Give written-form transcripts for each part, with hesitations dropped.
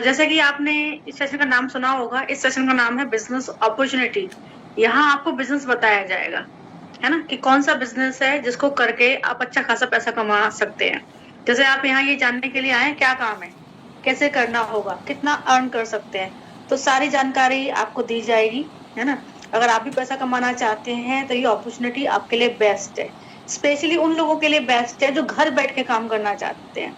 जैसे कि आपने इस सेशन का नाम सुना होगा, इस सेशन का नाम है बिजनेस अपॉर्चुनिटी। यहाँ आपको बिजनेस बताया जाएगा, है ना, कि कौन सा बिजनेस है जिसको करके आप अच्छा खासा पैसा कमा सकते हैं। जैसे आप यहाँ ये जानने के लिए आए क्या काम है, कैसे करना होगा, कितना अर्न कर सकते हैं, तो सारी जानकारी आपको दी जाएगी, है ना। अगर आप भी पैसा कमाना चाहते हैं तो ये अपॉर्चुनिटी आपके लिए बेस्ट है। स्पेशली उन लोगों के लिए बेस्ट है जो घर बैठ के काम करना चाहते हैं,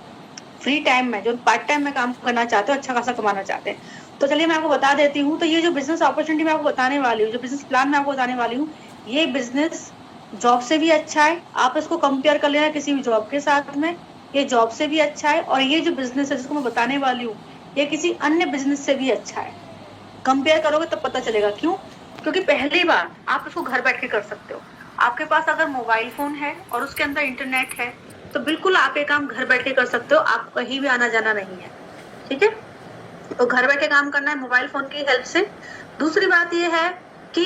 फ्री टाइम में, जो पार्ट टाइम में काम करना चाहते हो, अच्छा खासा कमाना चाहते हैं। तो चलिए मैं आपको बता देती हूँ। तो ये जो बिजनेस अपॉर्चुनिटी मैं आपको बताने वाली हूँ, जो बिजनेस प्लान मैं आपको बताने वाली हूँ, ये बिजनेस जॉब से भी अच्छा है। आप इसको कंपेयर कर लेना किसी भी जॉब के साथ में, ये जॉब से भी अच्छा है। और ये जो बिजनेस है जिसको मैं बताने वाली हूँ, ये किसी अन्य बिजनेस से भी अच्छा है। कंपेयर करोगे तब पता चलेगा। क्यों? क्योंकि पहली बार आप इसको घर बैठ के कर सकते हो। आपके पास अगर मोबाइल फोन है और उसके अंदर इंटरनेट है तो बिल्कुल आप ये काम घर बैठ के कर सकते हो, आपको कहीं भी आना जाना नहीं है। ठीक है, तो घर बैठे काम करना है मोबाइल फोन की हेल्प से। दूसरी बात ये है कि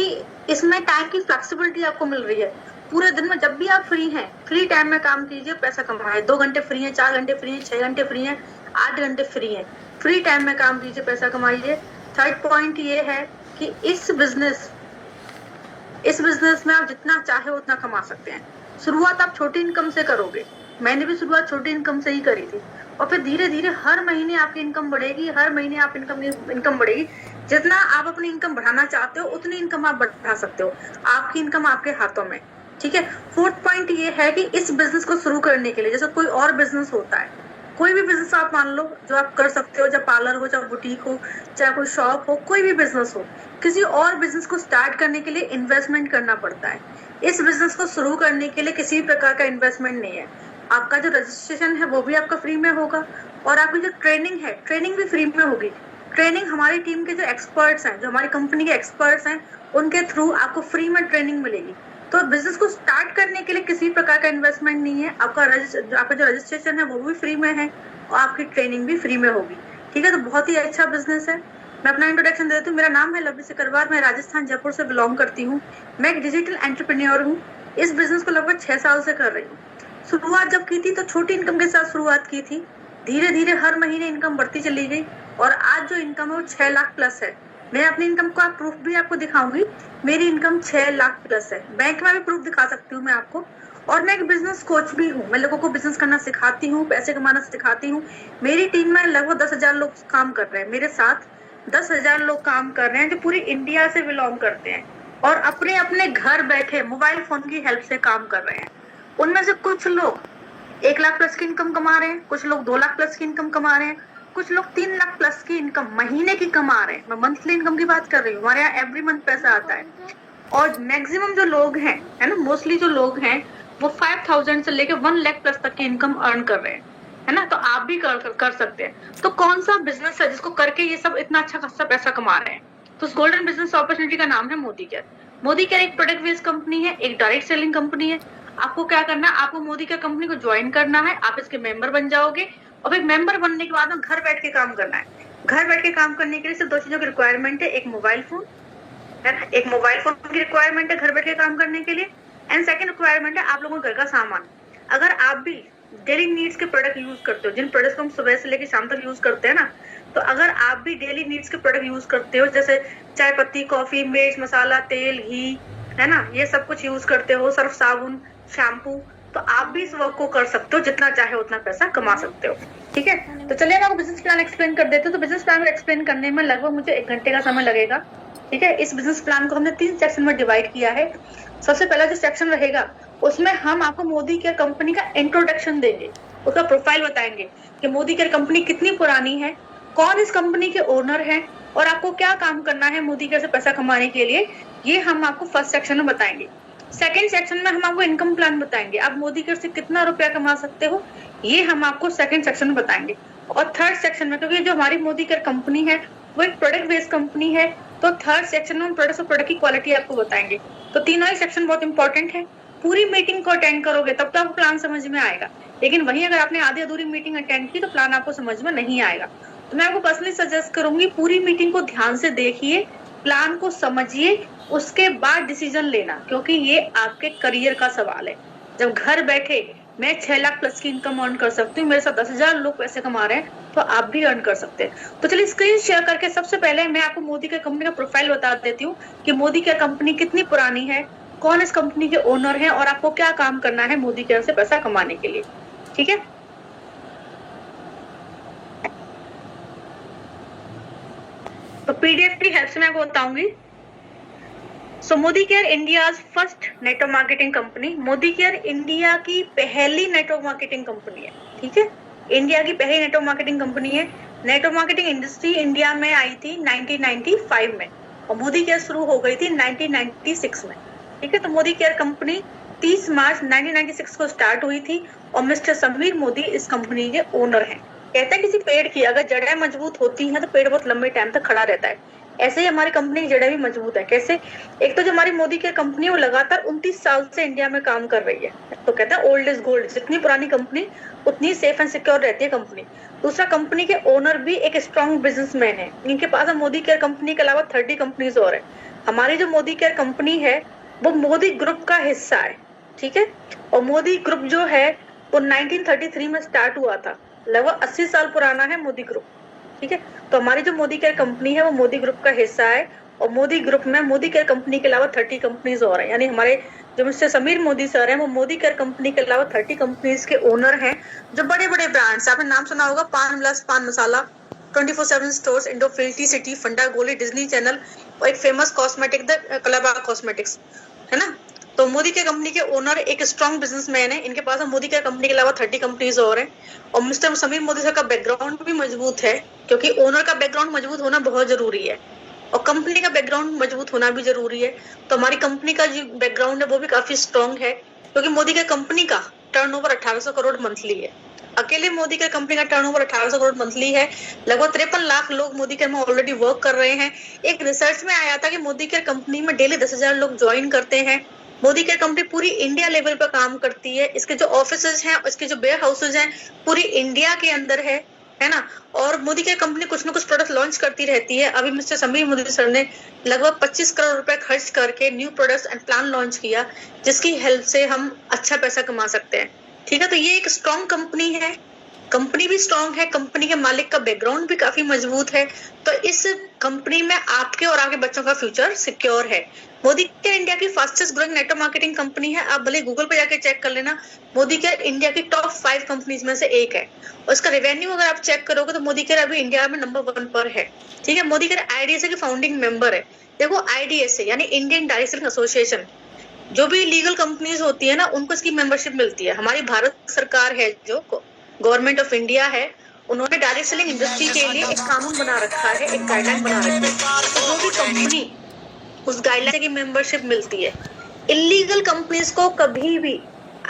इसमें टाइम की फ्लेक्सिबिलिटी आपको मिल रही है। पूरे दिन में जब भी आप फ्री हैं, फ्री टाइम में काम कीजिए, पैसा कमाए। 2 घंटे फ्री है, 4 घंटे फ्री है, 6 घंटे फ्री है, 8 घंटे फ्री है, फ्री टाइम में काम कीजिए, पैसा कमाइए। थर्ड पॉइंट ये है कि इस बिजनेस में आप जितना चाहे उतना कमा सकते हैं। शुरुआत आप छोटी इनकम से करोगे, मैंने भी शुरुआत छोटी इनकम से ही करी थी, और फिर धीरे धीरे हर महीने आपकी इनकम बढ़ेगी, हर महीने आप इनकम बढ़ेगी। जितना आप अपनी इनकम बढ़ाना चाहते हो उतनी इनकम आप बढ़ा सकते हो। आपकी इनकम आपके हाथों में। ठीक है। फोर्थ पॉइंट ये है कि इस बिजनेस को शुरू करने के लिए, जैसे कोई और बिजनेस होता है, कोई भी बिजनेस आप मान लो जो आप कर सकते हो, चाहे पार्लर हो, चाहे बुटीक हो, चाहे कोई शॉप हो, कोई भी बिजनेस हो, किसी और बिजनेस को स्टार्ट करने के लिए इन्वेस्टमेंट करना पड़ता है। इस बिजनेस को शुरू करने के लिए किसी प्रकार का इन्वेस्टमेंट नहीं है। आपका जो रजिस्ट्रेशन है वो भी आपका फ्री में होगा, और आपकी जो ट्रेनिंग है, ट्रेनिंग भी फ्री में होगी। ट्रेनिंग हमारी टीम के जो एक्सपर्ट्स हैं, जो हमारी कंपनी के एक्सपर्ट्स हैं, उनके थ्रू आपको फ्री में ट्रेनिंग मिलेगी। तो बिजनेस को स्टार्ट करने के लिए किसी प्रकार का इन्वेस्टमेंट नहीं है। आपका जो रजिस्ट्रेशन है वो भी फ्री में है, और आपकी ट्रेनिंग भी फ्री में होगी। ठीक है, तो बहुत ही अच्छा बिजनेस है। मैं अपना इंट्रोडक्शन दे देती हूँ। मेरा नाम है लवली सिकरवार, मैं राजस्थान जयपुर से बिलोंग करती हूँ। मैं एक डिजिटल एंटरप्रेन्योर हूँ। इस बिजनेस को लगभग 6 साल से कर रही हूँ। शुरुआत जब की थी तो छोटी इनकम के साथ शुरुआत की थी, धीरे धीरे हर महीने इनकम बढ़ती चली गई, और आज जो इनकम है वो 6 लाख प्लस है। मैं अपनी इनकम का प्रूफ भी आपको दिखाऊंगी। मेरी इनकम 6 लाख प्लस है। बैंक में भी प्रूफ दिखा सकती हूँ मैं आपको। और मैं एक बिजनेस कोच भी हूँ, मैं लोगों को बिजनेस करना सिखाती हूँ, पैसे कमाना सिखाती हूँ। मेरी टीम में लगभग 10,000 लोग काम कर रहे हैं। मेरे साथ 10,000 लोग काम कर रहे हैं जो पूरी इंडिया से बिलोंग करते हैं, और अपने अपने घर बैठे मोबाइल फोन की हेल्प से काम कर रहे हैं। उनमें से कुछ लोग 1 लाख प्लस की इनकम कमा रहे हैं, कुछ लोग 2 लाख प्लस की इनकम कमा रहे हैं, कुछ लोग 3 लाख प्लस की इनकम महीने की कमा रहे हैं। मैं मंथली इनकम की बात कर रही हूँ। हमारे यहाँ एवरी मंथ पैसा आता है। और मैक्सिमम जो लोग हैं, है ना, मोस्टली जो लोग हैं वो 5,000 से लेकर 1 लाख प्लस तक की इनकम अर्न कर रहे हैं, है ना। तो आप भी कर सकते हैं। तो कौन सा बिजनेस है जिसको करके ये सब इतना अच्छा खासा पैसा कमा रहे हैं? तो उस गोल्डन बिजनेस अपॉर्चुनिटी का नाम है मोदी केयर। मोदी केयर एक प्रोडक्ट बेस्ड कंपनी है, एक डायरेक्ट सेलिंग कंपनी है। आपको क्या करना है, आपको मोदी केयर कंपनी को ज्वाइन करना है, आप इसके मेंबर बन जाओगे, और फिर मेंबर बनने के बाद में घर बैठ के काम करना है। घर बैठ के काम करने के लिए सिर्फ 2 चीजों की रिक्वायरमेंट है, एक मोबाइल फोन, है ना, एक मोबाइल फोन की रिक्वायरमेंट है घर बैठे काम करने के लिए, एंड सेकंड रिक्वायरमेंट है आप लोगों के घर का सामान। अगर आप भी डेली नीड्स के प्रोडक्ट यूज करते हो, जिन प्रोडक्ट्स को हम सुबह से लेकर शाम तक यूज करते हैं ना, तो अगर आप भी डेली नीड्स के प्रोडक्ट यूज करते हो, जैसे चाय पत्ती, कॉफी, मिर्च, मसाला, तेल, घी, है ना, ये सब कुछ यूज करते हो, सर्फ साबुन, शैम्पू, तो आप भी इस वर्क को कर सकते हो। जितना चाहे उतना पैसा कमा सकते हो। ठीक है, तो चलिए मैं आपको बिजनेस प्लान एक्सप्लेन कर देते हो। तो बिजनेस प्लान एक्सप्लेन करने में लगभग मुझे 1 घंटे का समय लगेगा। ठीक है, इस बिजनेस प्लान को हमने 3 सेक्शन में डिवाइड किया है। सबसे पहला जो सेक्शन रहेगा उसमें हम आपको मोदी केयर कंपनी का इंट्रोडक्शन देंगे, उसका प्रोफाइल बताएंगे कि मोदी केयर कंपनी कितनी पुरानी है, कौन इस कंपनी के ओनर है, और आपको क्या काम करना है मोदी केयर से पैसा कमाने के लिए, ये हम आपको फर्स्ट सेक्शन में बताएंगे। सेकंड सेक्शन में हम आपको इनकम प्लान बताएंगे, आप मोदी केयर से कितना रुपया कमा सकते हो, ये हम आपको सेकंड सेक्शन में बताएंगे। और थर्ड सेक्शन में, क्योंकि जो हमारी मोदी केयर कंपनी है वो एक प्रोडक्ट बेस्ड कंपनी है, तो थर्ड सेक्शन में हम प्रोडक्ट और प्रोडक्ट की क्वालिटी आपको बताएंगे। तो तीनों ही सेक्शन बहुत इंपॉर्टेंट है। पूरी मीटिंग को अटेंड करोगे तब तो आपको प्लान समझ में आएगा, लेकिन वहीं अगर आपने आधी अधूरी मीटिंग अटेंड की तो प्लान आपको समझ में नहीं आएगा। तो मैं आपको पर्सनली सजेस्ट करूंगी पूरी मीटिंग को ध्यान से देखिए, प्लान को समझिए, उसके बाद डिसीजन लेना, क्योंकि ये आपके करियर का सवाल है। जब घर बैठे मैं 6 लाख प्लस की इनकम अर्न कर सकती हूँ, मेरे साथ 10,000 लोग पैसे कमा रहे हैं, तो आप भी अर्न कर सकते हैं। तो चलिए स्क्रीन शेयर करके सबसे पहले मैं आपको मोदी केयर कंपनी का प्रोफाइल बता देती हूँ कि मोदी केयर कंपनी कितनी पुरानी है, कौन इस कंपनी के ओनर है और आपको क्या काम करना है मोदी केयर से पैसा कमाने के लिए। ठीक है, तो पीडीएफ की हेल्प से मैं आपको बताऊंगी। So Modicare India first network marketing company, Modicare India की पहली नेटवर्क मार्केटिंग कंपनी है। ठीक है, इंडिया की पहली नेटवर्क मार्केटिंग कंपनी है। नेटवर्क मार्केटिंग इंडस्ट्री इंडिया में आई थी 1995 में और मोदी केयर शुरू हो गई थी 1996 में। ठीक है, तो मोदी केयर कंपनी 30 मार्च 1996 को स्टार्ट हुई थी और मिस्टर समीर मोदी इस कंपनी के ओनर हैं। कहते हैं किसी पेड़ की अगर जड़ें मजबूत होती हैं तो पेड़ बहुत लंबे टाइम तक खड़ा रहता है, ऐसे ही हमारी कंपनी की जड़ें भी मजबूत है। कैसे? एक तो जो हमारी मोदी केयर कंपनी है वो लगातार 29 साल से इंडिया में काम कर रही है, तो कहते हैं ओल्ड इज गोल्ड, जितनी पुरानी कंपनी उतनी सेफ एंड सिक्योर रहती है कंपनी। दूसरा, कंपनी के ओनर भी एक स्ट्रॉन्ग बिजनेसमैन है, इनके पास मोदी केयर कंपनी के अलावा 30 कंपनीज और है। हमारी जो मोदी केयर कंपनी है वो मोदी ग्रुप का हिस्सा है। ठीक है, और मोदी ग्रुप जो है वो 1933 में स्टार्ट हुआ था, लगभग 80 साल पुराना है मोदी ग्रुप। ठीक है, तो हमारी जो मोदी केयर कंपनी है वो मोदी ग्रुप का हिस्सा है और मोदी ग्रुप में मोदी केयर कंपनी के अलावा 30 कंपनीज और हैं, यानी हमारे जो मिस्टर समीर मोदी सर हैं वो मोदी केयर कंपनी के अलावा 30 कंपनीज के ओनर हैं। जो बड़े बड़े ब्रांड्स, आपने नाम सुना होगा, पान विलास पान मसाला, 24/7 स्टोर्स, इंडोफिल, टी सिटी, फंडा गोली, डिज्नी चैनल और एक famous cosmetic the Kolaba cosmetics, है ना। तो मोदी केयर कंपनी के ओनर एक स्ट्रॉन्ग बिजनेसमैन है, इनके पास मोदी केयर कंपनी के अलावा 30 कंपनीज और हैं और मिस्टर समीर मोदी सर का बैकग्राउंड भी मजबूत है, क्योंकि ओनर का बैकग्राउंड मजबूत होना बहुत जरूरी है और कंपनी का बैकग्राउंड मजबूत होना भी जरूरी है। तो हमारी कंपनी का जो बैकग्राउंड है वो भी काफी स्ट्रॉन्ग है, क्योंकि मोदी केयर कंपनी का टर्नओवर 1800 करोड़ मंथली है। अकेले मोदी केयर कंपनी का टर्नओवर 1800 करोड़ मंथली है। लगभग 53 लाख लोग मोदी केयर में ऑलरेडी वर्क कर रहे हैं। एक रिसर्च में आया था कि मोदी केयर कंपनी में डेली 10,000 लोग ज्वाइन करते हैं। मोदी केयर कंपनी पूरी इंडिया लेवल पर काम करती है, इसके जो ऑफिसेज हैं, इसके जो वेयर हाउसेज हैं पूरी इंडिया के अंदर है ना। और मोदी केयर कंपनी कुछ ना कुछ प्रोडक्ट लॉन्च करती रहती है। अभी मिस्टर समीर मोदी सर ने लगभग 25 करोड़ रुपए खर्च करके new products and plan launch किया, जिसकी हेल्प से हम अच्छा पैसा कमा सकते हैं। ठीक है, तो ये एक स्ट्रॉन्ग कंपनी है, कंपनी भी स्ट्रॉन्ग है, कंपनी के मालिक का बैकग्राउंड भी काफी मजबूत है, तो इस कंपनी में आपके और आपके बच्चों का फ्यूचर सिक्योर है। मोदी केयर इंडिया की fastest growing network marketing company है। आप भले गूगल पे जाके चेक कर लेना, मोदी केयर इंडिया की टॉप 5 कंपनीज में से एक है और इसका रेवेन्यू अगर आप चेक करोगे तो मोदी केयर अभी इंडिया में नंबर 1 पर है। ठीक है, मोदी केयर आईडीएसए की फाउंडिंग मेंबर है। देखो, आईडीएसए यानी इंडियन डायरेक्ट सेलिंग एसोसिएशन, जो भी लीगल कंपनीज होती है ना उनको इसकी मेंबरशिप मिलती है। हमारी भारत सरकार है, जो गवर्नमेंट ऑफ इंडिया है, उन्होंने डायरेक्ट सेलिंग इंडस्ट्री के लिए एक कानून बना रखा है, एक गाइडलाइन बना रखी है, तो जो भी कंपनी उस गाइडलाइन की मेंबरशिप मिलती है। इलीगल कंपनीज को कभी भी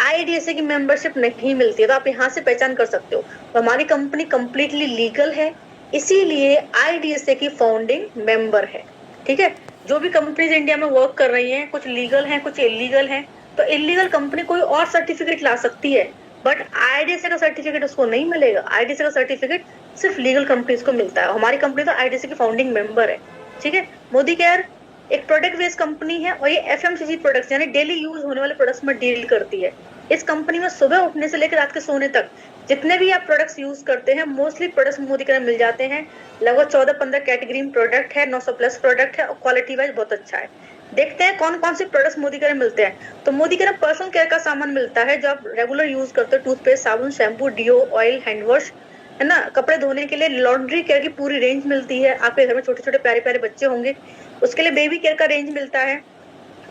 आईडीएसए की मेंबरशिप नहीं मिलती है, तो आप यहाँ से पहचान कर सकते हो। तो हमारी कंपनी कंप्लीटली लीगल है, इसीलिए आईडीएसए की फाउंडिंग मेंबर है। ठीक है, जो भी कंपनीज इंडिया में वर्क कर रही हैं, कुछ लीगल हैं, कुछ इलीगल हैं, तो इलीगल कंपनी कोई और सर्टिफिकेट ला सकती है, बट आईडीएसए का सर्टिफिकेट उसको नहीं मिलेगा। आईडीएसए का सर्टिफिकेट सिर्फ लीगल कंपनीज को मिलता है। हमारी कंपनी तो आईडीएसए की फाउंडिंग मेंबर है। ठीक है, मोदी केयर एक प्रोडक्ट बेस्ड कंपनी है और ये एफएमसीजी प्रोडक्ट्स यानी डेली यूज होने वाले प्रोडक्ट्स में डील करती है। इस कंपनी में सुबह उठने से लेकर रात के सोने तक जितने भी आप प्रोडक्ट्स यूज करते हैं, मोस्टली प्रोडक्ट्स मोदी केयर में मिल जाते हैं। लगभग 14-15 कैटेगरी में प्रोडक्ट है, 900 प्लस प्रोडक्ट है और क्वालिटी वाइज बहुत अच्छा है। देखते हैं कौन कौन से प्रोडक्ट्स मोदी केयर में मिलते हैं। तो मोदी केयर पर्सनल केयर का सामान मिलता है, जो आप रेगुलर यूज करते हो, टूथपेस्ट, साबुन, shampoo, deo, oil, hand wash, है ना। कपड़े धोने के लिए लॉन्ड्री केयर की पूरी रेंज मिलती है। आपके घर में छोटे छोटे प्यारे प्यारे बच्चे होंगे, उसके लिए बेबी केयर का रेंज मिलता है।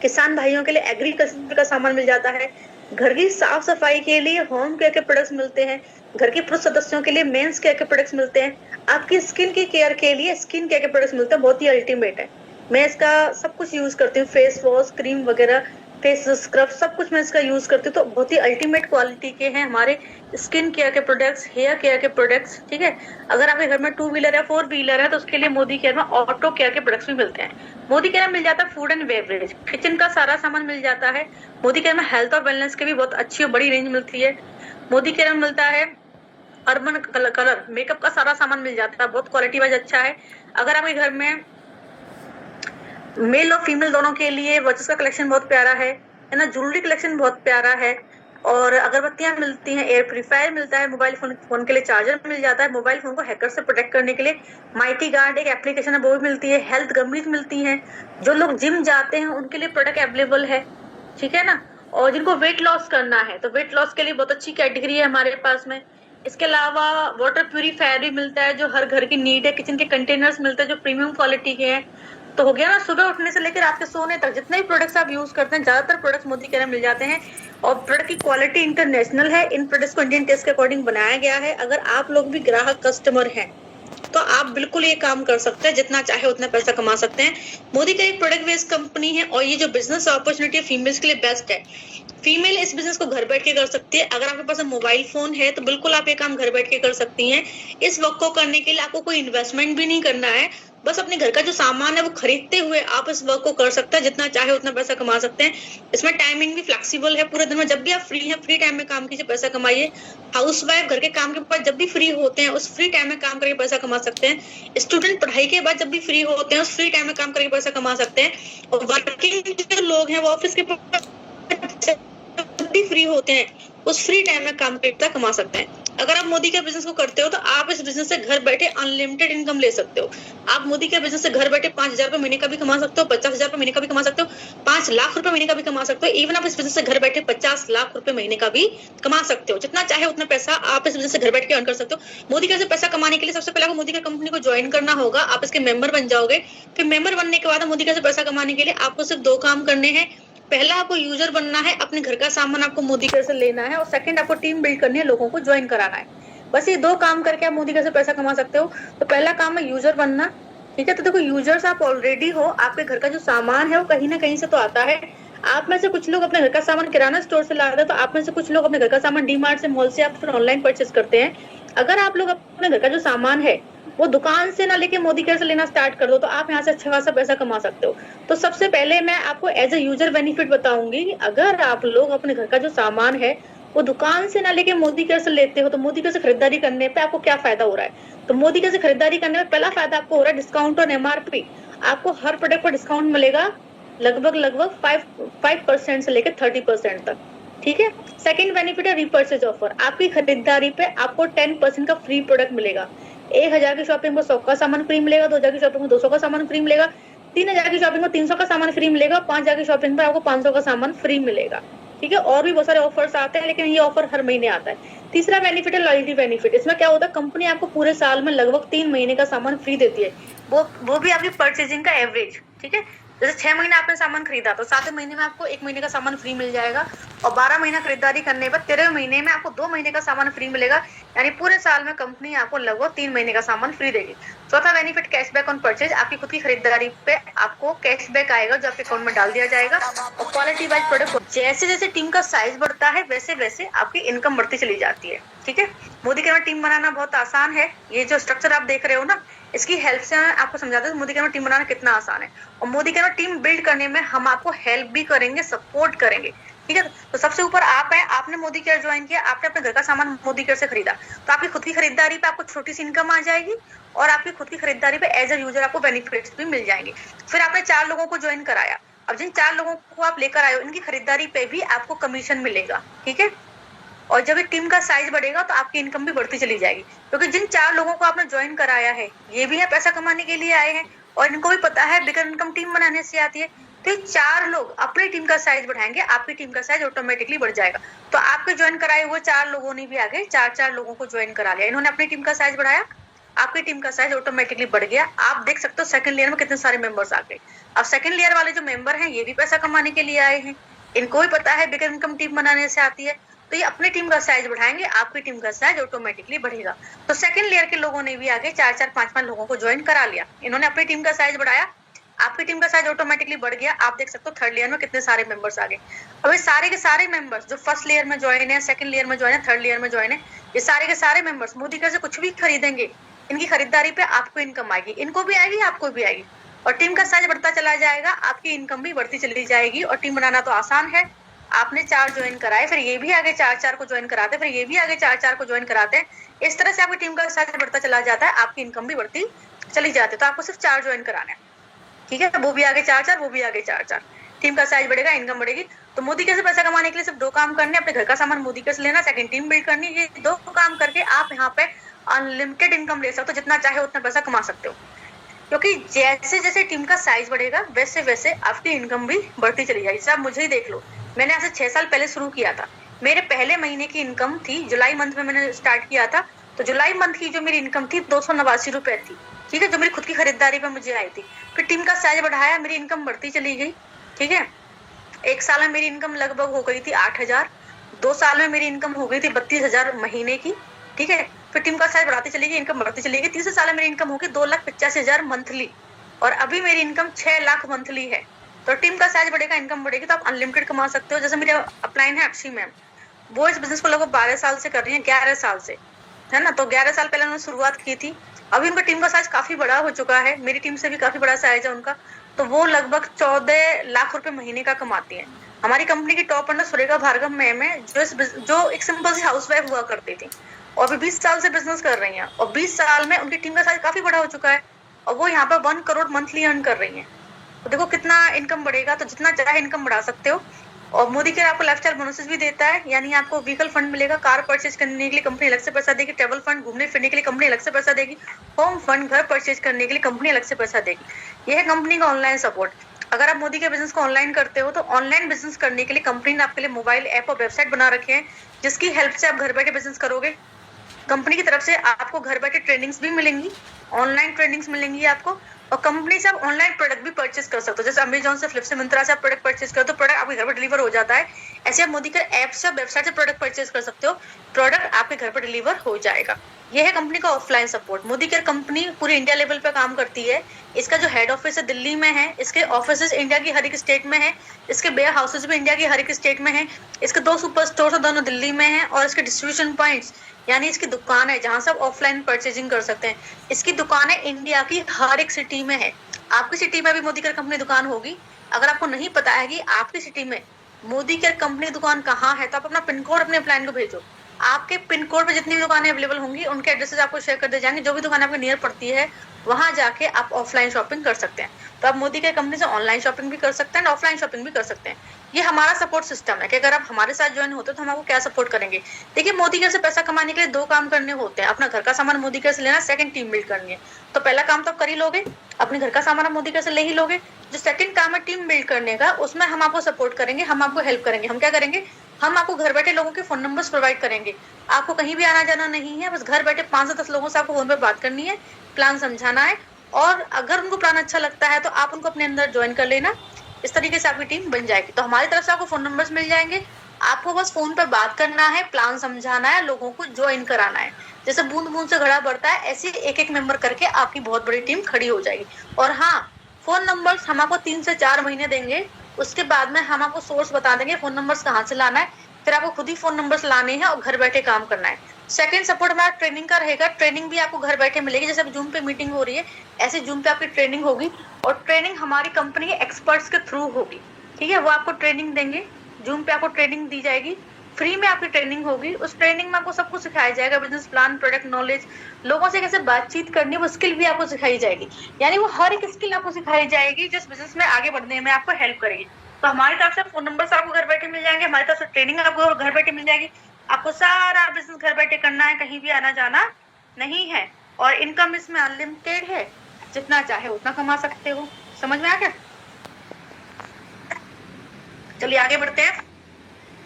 किसान भाइयों के लिए एग्रीकल्चर का सामान मिल जाता है। घर की साफ सफाई के लिए होम केयर के प्रोडक्ट्स मिलते हैं। घर के पुरुष सदस्यों के लिए मेंस केयर के प्रोडक्ट्स मिलते हैं। आपकी स्किन की केयर के लिए स्किन केयर के प्रोडक्ट्स मिलते हैं, बहुत ही अल्टीमेट है। मैं इसका सब कुछ यूज करती हूँ, फेस वॉश, क्रीम वगैरह, फेस स्क्रब, सब कुछ मैं इसका यूज करती हूँ। तो बहुत ही अल्टीमेट क्वालिटी के हैं हमारे स्किन केयर के प्रोडक्ट्स, हेयर केयर के प्रोडक्ट्स। ठीक है, अगर आपके घर में 2 व्हीलर या 4 व्हीलर है तो उसके लिए मोदी केयर में ऑटो केयर के प्रोडक्ट्स भी मिलते हैं। मोदी केयर में मिल जाता है फूड एंड बेवरेज, किचन का सारा सामान मिल जाता है। मोदी केयर में हेल्थ और वेलनेस के भी बहुत अच्छी और बड़ी रेंज मिलती है। मोदी केयर में मिलता है अर्बन कलर मेकअप का सारा सामान मिल जाता है, बहुत क्वालिटी वाइज अच्छा है। अगर आपके घर में मेल और फीमेल दोनों के लिए वॉचेस का कलेक्शन बहुत प्यारा है ना, ज्वेलरी कलेक्शन बहुत प्यारा है। और अगरबत्तियां मिलती हैं, एयर प्यूरीफायर मिलता है, मोबाइल फोन के लिए चार्जर मिल जाता है, मोबाइल फोन को हैकर से प्रोटेक्ट करने के लिए माइटी गार्ड एक एप्लीकेशन है वो भी मिलती है, हेल्थ गमीज मिलती हैं, जो लोग जिम जाते हैं उनके लिए प्रोडक्ट अवेलेबल है, ठीक है ना। और जिनको वेट लॉस करना है तो वेट लॉस के लिए बहुत अच्छी कैटेगरी है हमारे पास में। इसके अलावा वाटर प्यूरीफायर भी मिलता है जो हर घर की नीड है, किचन के कंटेनर्स मिलते हैं जो प्रीमियम क्वालिटी के हैं। तो हो गया ना, सुबह उठने से लेकर रात के सोने तक जितने भी प्रोडक्ट्स आप यूज करते हैं ज्यादातर प्रोडक्ट्स मोदी केयर में मिल जाते हैं। और प्रोडक्ट की क्वालिटी इंटरनेशनल है, इन प्रोडक्ट्स को इंडियन टेस्ट के अकॉर्डिंग बनाया गया है। अगर आप लोग भी ग्राहक कस्टमर हैं तो आप बिल्कुल ये काम कर सकते हैं, जितना चाहे उतना पैसा कमा सकते हैं। मोदी केयर एक प्रोडक्ट बेस्ड कंपनी है और ये जो बिजनेस अपॉर्चुनिटी है फीमेल्स के लिए बेस्ट है। फीमेल इस बिजनेस को घर बैठ के कर सकती है। अगर आपके पास मोबाइल फोन है तो बिल्कुल आप ये काम घर बैठ के कर सकती हैं। इस वर्क को करने के लिए आपको कोई इन्वेस्टमेंट भी नहीं करना है, बस अपने घर का जो सामान है वो खरीदते हुए आप इस वर्क को कर सकते हैं, जितना चाहे उतना पैसा कमा सकते हैं। इसमें टाइमिंग भी फ्लेक्सिबल है, पूरे दिन में जब भी आप फ्री हैं फ्री टाइम में काम कीजिए, पैसा कमाइए। हाउसवाइफ घर के काम के बाद जब भी फ्री होते हैं उस फ्री टाइम में काम करके पैसा कमा सकते हैं। स्टूडेंट पढ़ाई के बाद जब भी फ्री होते हैं उस फ्री टाइम में काम करके पैसा कमा सकते हैं। और वर्किंग जो लोग हैं वो ऑफिस के भी फ्री होते हैं उस फ्री टाइम में काम करके कमा सकते हैं। अगर आप मोदी के बिजनेस को करते हो तो आप इस बिजनेस से घर बैठे अनलिमिटेड इनकम ले सकते हो। आप मोदी के बिजनेस से घर बैठे 5,000 रुपए महीने का भी कमा सकते हो, 50,000 रुपए महीने का भी कमा सकते हो, 5 लाख रुपए महीने का भी कमा सकते हो। इवन आप इस बिजनेस से घर बैठे 50 लाख रुपए महीने का भी कमा सकते हो। जितना चाहे उतना पैसा आप इस बिजनेस से घर बैठ के अर्न कर सकते हो। मोदी के से पैसा कमाने के लिए सबसे पहले आपको मोदी के कंपनी को ज्वाइन करना होगा, आप इसके मेंबर बन जाओगे। फिर मेंबर बनने के बाद मोदी के से पैसा कमाने के लिए आपको सिर्फ 2 काम करने हैं। पहला आपको यूजर बनना है, अपने घर का सामान आपको मोदी केयर से लेना है, और सेकंड आपको टीम बिल्ड करनी है, लोगों को ज्वाइन कराना है। बस ये 2 काम करके आप मोदी केयर से पैसा कमा सकते हो। तो पहला काम है यूजर बनना, ठीक है। तो देखो यूजर्स आप ऑलरेडी हो, आपके घर का जो सामान है वो कहीं ना कहीं से तो आता है। आप में से कुछ लोग अपने घर का सामान किराना स्टोर से लाते हैं, तो आप में से कुछ लोग अपने घर का सामान डीमार्ट से, मॉल से, आप फिर ऑनलाइन परचेस करते हैं। अगर आप लोग अपने घर का जो सामान है वो दुकान से ना लेके मोदी केयर से लेना स्टार्ट कर दो तो आप यहाँ से अच्छा खासा पैसा कमा सकते हो। तो सबसे पहले मैं आपको एज ए यूजर बेनिफिट बताऊंगी कि अगर आप लोग अपने घर का जो सामान है वो दुकान से ना लेके मोदी केयर से लेते हो तो मोदी केयर से खरीदारी करने पे आपको क्या फायदा हो रहा है। तो मोदी केयर से खरीदारी करने में पहला फायदा आपको हो रहा है डिस्काउंट ऑन एमआरपी। आपको हर प्रोडक्ट पर डिस्काउंट मिलेगा लगभग 5% से लेकर 30% तक, ठीक है। सेकंड बेनिफिट है रीपर्चेज ऑफर। आपकी खरीदारी पे आपको 10% का फ्री प्रोडक्ट मिलेगा। 1,000 की शॉपिंग में 100 का सामान फ्री मिलेगा, 2,000 की शॉपिंग में 200 का सामान फ्री मिलेगा, 3,000 की शॉपिंग में 300 का सामान फ्री मिलेगा, 5,000 की शॉपिंग में आपको 500 का सामान फ्री मिलेगा, ठीक है। और भी बहुत सारे ऑफर्स आते हैं लेकिन ये ऑफर हर महीने आता है। तीसरा बेनिफिट है लॉयल्टी बेनिफिट। इसमें क्या होता है, कंपनी आपको पूरे साल में लगभग 3 महीने का सामान फ्री देती है, वो भी आपकी परचेजिंग का एवरेज, ठीक है। जैसे 6 महीने आपने सामान खरीदा तो 7वें महीने में आपको 1 महीने का सामान फ्री मिल जाएगा, और 12 महीना खरीदारी करने पर 13वें महीने में आपको 2 महीने का सामान फ्री मिलेगा। यानी पूरे साल में कंपनी आपको लगभग 3 महीने का सामान फ्री देगी। चौथा बेनिफिट कैशबैक ऑन परचेज। आपकी खुद की खरीदारी पे आपको कैशबैक आएगा जो आपके अकाउंट में डाल दिया जाएगा। और क्वालिटी वाइज प्रोडक्ट, जैसे जैसे टीम का साइज बढ़ता है वैसे वैसे आपकी इनकम बढ़ती चली जाती है, ठीक है। मोदी केयर में टीम बनाना बहुत आसान है। ये जो स्ट्रक्चर आप देख रहे हो ना, इसकी हेल्प से मैं आपको समझाता हूँ मोदी केयर में टीम बनाना कितना आसान है। और मोदी केयर में टीम बिल्ड करने में हम आपको हेल्प भी करेंगे, सपोर्ट करेंगे, ठीक है। तो सबसे ऊपर आप है, आपने मोदी केयर ज्वाइन किया, आपने अपने घर का सामान मोदी केयर से खरीदा, तो आपकी खुद की खरीदारी पे आपको छोटी सी इनकम आ जाएगी, और आपकी खुद की खरीदारी पे एज ए यूजर आपको बेनिफिट्स भी मिल जाएंगे। फिर आपने 4 लोगों को ज्वाइन कराया, अब जिन 4 लोगों को आप लेकर आए हो इनकी खरीदारी पे भी आपको कमीशन मिलेगा, ठीक है। और जब टीम का साइज बढ़ेगा तो आपकी इनकम भी बढ़ती चली जाएगी, क्योंकि जिन 4 लोगों को आपने ज्वाइन कराया है ये भी है पैसा कमाने के लिए आए हैं, और इनको भी पता है बिगर इनकम टीम बनाने से आती है। तो ये 4 लोग अपनी टीम का साइज बढ़ाएंगे, आपकी टीम का साइज ऑटोमेटिकली बढ़ जाएगा। तो आपके ज्वाइन कराए हुए 4 लोगों ने भी आगे 4-4 लोगों को ज्वाइन करा लिया, इन्होंने अपनी टीम का साइज बढ़ाया, आपकी टीम का साइज ऑटोमेटिकली बढ़ गया। आप देख सकते हो सेकंड लेयर में कितने सारे मेंबर्स आ गए। अब सेकंड लेयर वाले जो मेंबर हैं ये भी पैसा कमाने के लिए आए हैं, इनको भी पता है बिगर इनकम टीम बनाने से आती है, तो ये अपनी टीम का साइज बढ़ाएंगे, आपकी टीम का साइज ऑटोमेटिकली बढ़ेगा। तो सेकंड लेयर के लोगों ने भी आगे 4-4, 5-5 लोगों को ज्वाइन करा लिया, इन्होंने अपनी टीम का साइज बढ़ाया, आपकी टीम का साइज ऑटोमेटिकली बढ़ गया। आप देख सकते हो थर्ड लेयर में कितने सारे मेंबर्स आ गए। अब ये सारे के सारे मेंबर्स जो फर्स्ट लेयर में ज्वाइन है, सेकंड लेयर में ज्वाइन है, थर्ड लेयर में ज्वाइन है, ये सारे के सारे मेंबर्स मोदी केयर से कुछ भी खरीदेंगे, इनकी खरीदारी पे आपको इनकम आएगी, इनको भी आएगी, आपको भी आएगी, और टीम का साइज बढ़ता चला जाएगा, आपकी इनकम भी बढ़ती चली जाएगी। और टीम बनाना तो आसान है, आपने 4 ज्वाइन कराए, फिर ये भी आगे 4-4 को ज्वाइन कराते, फिर ये भी आगे 4-4 को ज्वाइन कराते हैं। इस तरह से आपकी टीम का साइज बढ़ता चला जाता है, आपकी इनकम भी बढ़ती चली जाती है। तो आपको सिर्फ 4 ज्वाइन कराने हैं, ठीक है। वो भी आगे 4-4, वो भी आगे 4-4, टीम का साइज बढ़ेगा, इनकम बढ़ेगी। तो मोदी केयर से पैसा कमाने के लिए सिर्फ 2 काम करने, अपने घर का सामान मोदी केयर से लेना, सेकंड टीम बिल्ड करनी। ये 2 काम करके आप यहाँ पे अनलिमिटेड इनकम ले सकते हो, जितना चाहे उतना पैसा कमा सकते हो। क्योंकि जैसे जैसे टीम का साइज बढ़ेगा वैसे वैसे आपकी इनकम भी बढ़ती चली जाएगी। आप मुझे ही देख लो, मैंने आज से 6 साल पहले शुरू किया था। मेरे पहले महीने की इनकम थी, जुलाई मंथ में मैंने स्टार्ट किया था, तो जुलाई मंथ की जो मेरी इनकम थी 289 रुपए थी, ठीक है, जो मेरी खुद की खरीदारी पे मुझे आई थी। फिर टीम का साइज बढ़ाया, मेरी इनकम बढ़ती चली गई, ठीक है। 1 साल में मेरी इनकम लगभग हो गई थी 8,000, 2 साल में मेरी इनकम हो गई थी 32,000 महीने की, ठीक है। फिर टीम का साइज बढ़ाती चली गई, इनकम बढ़ती चली गई। तीसरे साल में मेरी इनकम होगी 2,85,000 मंथली, और अभी मेरी इनकम 6 लाख मंथली है। तो टीम का साइज बढ़ेगा, इनकम बढ़ेगी, तो आप अनलिमिटेड कमा सकते हो। जैसे मेरे अपलाइन है अक्षी मैम, वो इस बिजनेस को लगभग 12 साल से कर रही है, 11 साल से, है ना। तो 11 साल पहले उन्होंने शुरुआत की थी, अभी उनका टीम का साइज काफी बड़ा हो चुका है, मेरी टीम से भी काफी बड़ा साइज है उनका। तो वो लगभग 14 लाख रुपए महीने का कमाती है। हमारी कंपनी की top runner Surekha Bhargava ma'am है, जो एक सिंपल सी हाउसवाइफ हुआ करती थी, और अभी 20 साल से बिजनेस कर रही हैं, और 20 साल में उनकी टीम का साइज काफी बड़ा हो चुका है, और वो यहाँ पर 1 करोड़ मंथली अर्न कर रही है। तो देखो कितना इनकम बढ़ेगा, तो जितना चाहे इनकम बढ़ा सकते हो। और मोदी केयर आपको लाइफस्टाइल बोनसेस भी देता है, यानी आपको व्हीकल फंड मिलेगा, कार परचेज करने के लिए कंपनी अलग से पैसा देगी, ट्रेवल फंड घूमने फिरने के लिए कंपनी अलग से पैसा देगी, होम फंड घर परचेज करने के लिए कंपनी अलग से पैसा देगी। यह है कंपनी का ऑनलाइन सपोर्ट। अगर आप मोदी के बिजनेस को ऑनलाइन करते हो, तो ऑनलाइन बिजनेस करने के लिए कंपनी ने आपके लिए मोबाइल ऐप और वेबसाइट बना रखे हैं, जिसकी हेल्प से आप घर बैठे बिजनेस करोगे। कंपनी की तरफ से आपको घर बैठे ट्रेनिंग्स भी मिलेंगी, ऑनलाइन ट्रेनिंग्स मिलेंगी आपको, और कंपनी से आप ऑनलाइन प्रोडक्ट भी परचेज कर सकते हो। जैसे अमेजॉन से, फ्लिप से, मिंत्रा से आप प्रोडक्ट परचेज करते हो, प्रोडक्ट आपके घर पर डिलीवर हो जाता है। ऐसे आप मोदी के ऐप से, वेबसाइट से प्रोडक्ट परचेज कर सकते हो, प्रोडक्ट आपके घर पर डिलीवर हो जाएगा। यह है कंपनी का offline support. Modi care company पूरी इंडिया लेवल पे काम करती है। इसका जो हेड ऑफिस है दिल्ली में है, इसके ऑफिसेस इंडिया की हर एक स्टेट में है, इसके वेयर हाउसेस भी इंडिया की हर एक स्टेट में है, इसके 2 सुपर स्टोर दोनों दिल्ली में है, और इसके डिस्ट्रीब्यूशन पॉइंट्स यानी इसकी दुकान है जहां से आप ऑफलाइन परचेजिंग कर सकते हैं। इसकी दुकान है इंडिया की हर एक सिटी में है। आपकी सिटी में भी मोदी केयर कंपनी दुकान होगी। अगर आपको नहीं पता है कि आपकी सिटी में मोदी केयर कंपनी दुकान कहाँ है, तो आप अपना पिन कोड अपने प्लान को भेजो। आपके पिन कोड पे जितनी भी दुकानें अवेलेबल होंगी, उनके एड्रेसेस आपको शेयर कर दिए जाएंगे। जो भी दुकान आपके नियर पड़ती है, वहां जाके आप ऑफलाइन शॉपिंग कर सकते हैं। तो आप मोदी केयर कंपनी से ऑनलाइन शॉपिंग भी कर सकते हैं, ऑफलाइन शॉपिंग भी कर सकते हैं। ये हमारा सपोर्ट सिस्टम है कि अगर आप हमारे साथ ज्वाइन होते हो तो हम आपको क्या सपोर्ट करेंगे। देखिए, मोदी केयर से पैसा कमाने के लिए 2 काम करने होते हैं। अपना घर का सामान मोदी केयर से लेना, सेकंड टीम बिल्ड करनी है। तो पहला काम तो आप कर ही लोगे, अपने घर का सामान आप मोदी केयर से ले ही लोगे। जो सेकंड काम है टीम बिल्ड करने का, उसमें हम आपको सपोर्ट करेंगे, हम आपको हेल्प करेंगे। हम क्या करेंगे, हम आपको घर बैठे लोगों के फोन नंबर्स प्रोवाइड करेंगे। आपको कहीं भी आना जाना नहीं है, बस घर बैठे 5 से 10 लोगों से आपको फोन पे बात करनी है, प्लान समझाना है, और अगर उनको प्लान अच्छा लगता है तो आप उनको अपने अंदर ज्वाइन कर लेना। इस तरीके से आपकी टीम बन जाएगी। तो हमारी तरफ से आपको फोन नंबर्स मिल जाएंगे, आपको बस फोन पर बात करना है, प्लान समझाना है, लोगों को ज्वाइन कराना है। जैसे बूंद बूंद से घड़ा बढ़ता है, ऐसे एक एक मेंबर करके आपकी बहुत बड़ी टीम खड़ी हो जाएगी। और हाँ, फोन नंबर्स हम आपको 3 से 4 महीने देंगे, उसके बाद में हम आपको सोर्स बता देंगे फोन नंबर्स कहाँ से लाना है। फिर आपको खुद ही फोन नंबर्स लाने हैं और घर बैठे काम करना है। सेकंड सपोर्ट हमारा ट्रेनिंग का रहेगा। ट्रेनिंग भी आपको घर बैठे मिलेगी। जैसे जूम पे मीटिंग हो रही है, ऐसे जूम पे आपकी ट्रेनिंग होगी, और ट्रेनिंग हमारी कंपनी के एक्सपर्ट्स के थ्रू होगी, ठीक है। वो आपको ट्रेनिंग देंगे, जूम पे आपको ट्रेनिंग दी जाएगी, फ्री में आपकी ट्रेनिंग होगी। उस ट्रेनिंग में आपको सब कुछ सिखाया जाएगा, बिजनेस प्लान, प्रोडक्ट नॉलेज, लोगों से कैसे बातचीत करनी है, वो स्किल भी आपको सिखाई जाएगी। यानी वो हर एक स्किल आपको सिखाई जाएगी जिस बिजनेस में आगे बढ़ने में आपको हेल्प करेगी। तो हमारी तरफ से फोन नंबर आपको घर बैठे मिल जाएंगे, हमारी तरफ से ट्रेनिंग आपको घर बैठे मिल जाएगी। आपको सारा बिजनेस घर बैठे करना है, कहीं भी आना जाना नहीं है, और इनकम इसमें अनलिमिटेड है, जितना चाहे उतना कमा सकते हो। समझ में आ गया? चलिए आगे बढ़ते हैं।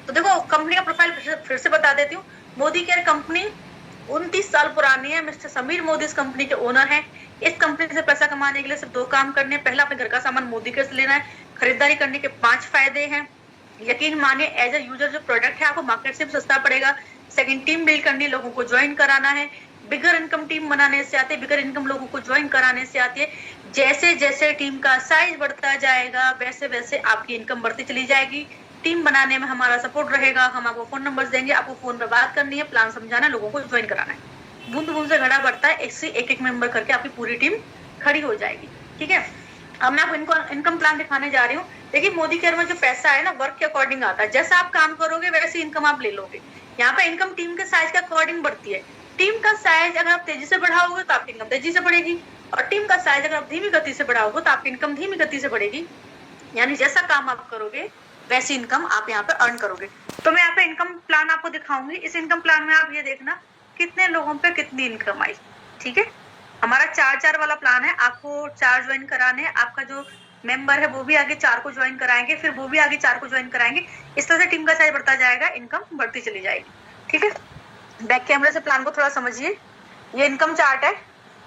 तो देखो, कंपनी का प्रोफाइल फिर से बता देती हूँ। मोदी केयर कंपनी 29 साल पुरानी है। मिस्टर समीर मोदी इस कंपनी के ओनर हैं। इस कंपनी से पैसा कमाने के लिए सिर्फ 2 काम करने हैं। पहला, अपने घर का सामान मोदी केयर से लेना है। खरीदारी करने के 5 फायदे हैं। यकीन मानिए, एज ए यूजर जो प्रोडक्ट है आपको मार्केट से भी सस्ता पड़ेगा। सेकंड, टीम बिल्ड करनी, लोगों को ज्वाइन कराना है। बिगर इनकम टीम बनाने से आती है, बिगर इनकम लोगों को ज्वाइन कराने से आती है। जैसे जैसे टीम का साइज बढ़ता जाएगा, वैसे वैसे आपकी इनकम बढ़ती चली जाएगी। टीम बनाने में हमारा सपोर्ट रहेगा, हम आपको फोन नंबर्स देंगे, आपको फोन पर बात करनी है, प्लान समझाना है, लोगों को ज्वाइन कराना है। बूंद बूंद से घड़ा बढ़ता है, इससे एक एक मेंबर करके आपकी पूरी टीम खड़ी हो जाएगी, ठीक है। अब मैं आपको इनकम प्लान दिखाने जा रही हूँ। देखिए, मोदी केयर में जो पैसा है ना, वर्क के अकॉर्डिंग आता है। जैसा आप काम करोगे वैसी इनकम आप ले लोगे। यहाँ पे इनकम टीम के साइज के अकॉर्डिंग बढ़ती है। टीम का साइज अगर आप तेजी से बढ़ाओगे तो आपकी इनकम तेजी से बढ़ेगी, और टीम का साइज अगर आप धीमी गति से बढ़ाओगे तो आपकी इनकम धीमी गति से बढ़ेगी। यानी जैसा काम आप करोगे वैसी इनकम आप यहाँ पे अर्न करोगे। तो मैं यहाँ पे इनकम प्लान आपको दिखाऊंगी। इस इनकम प्लान में आप ये देखना कितने लोगों पे कितनी इनकम आई। ठीक है, हमारा 4 वाला प्लान है। आपको 4 ज्वाइन कराने, आपका जो मेंबर है वो भी आगे 4 को ज्वाइन कराएंगे, फिर वो भी आगे 4 को ज्वाइन कराएंगे। इस तरह से टीम का साइज बढ़ता जाएगा, इनकम बढ़ती चली जाएगी। ठीक है, बैक कैमरे से प्लान को थोड़ा समझिए। ये इनकम चार्ट है।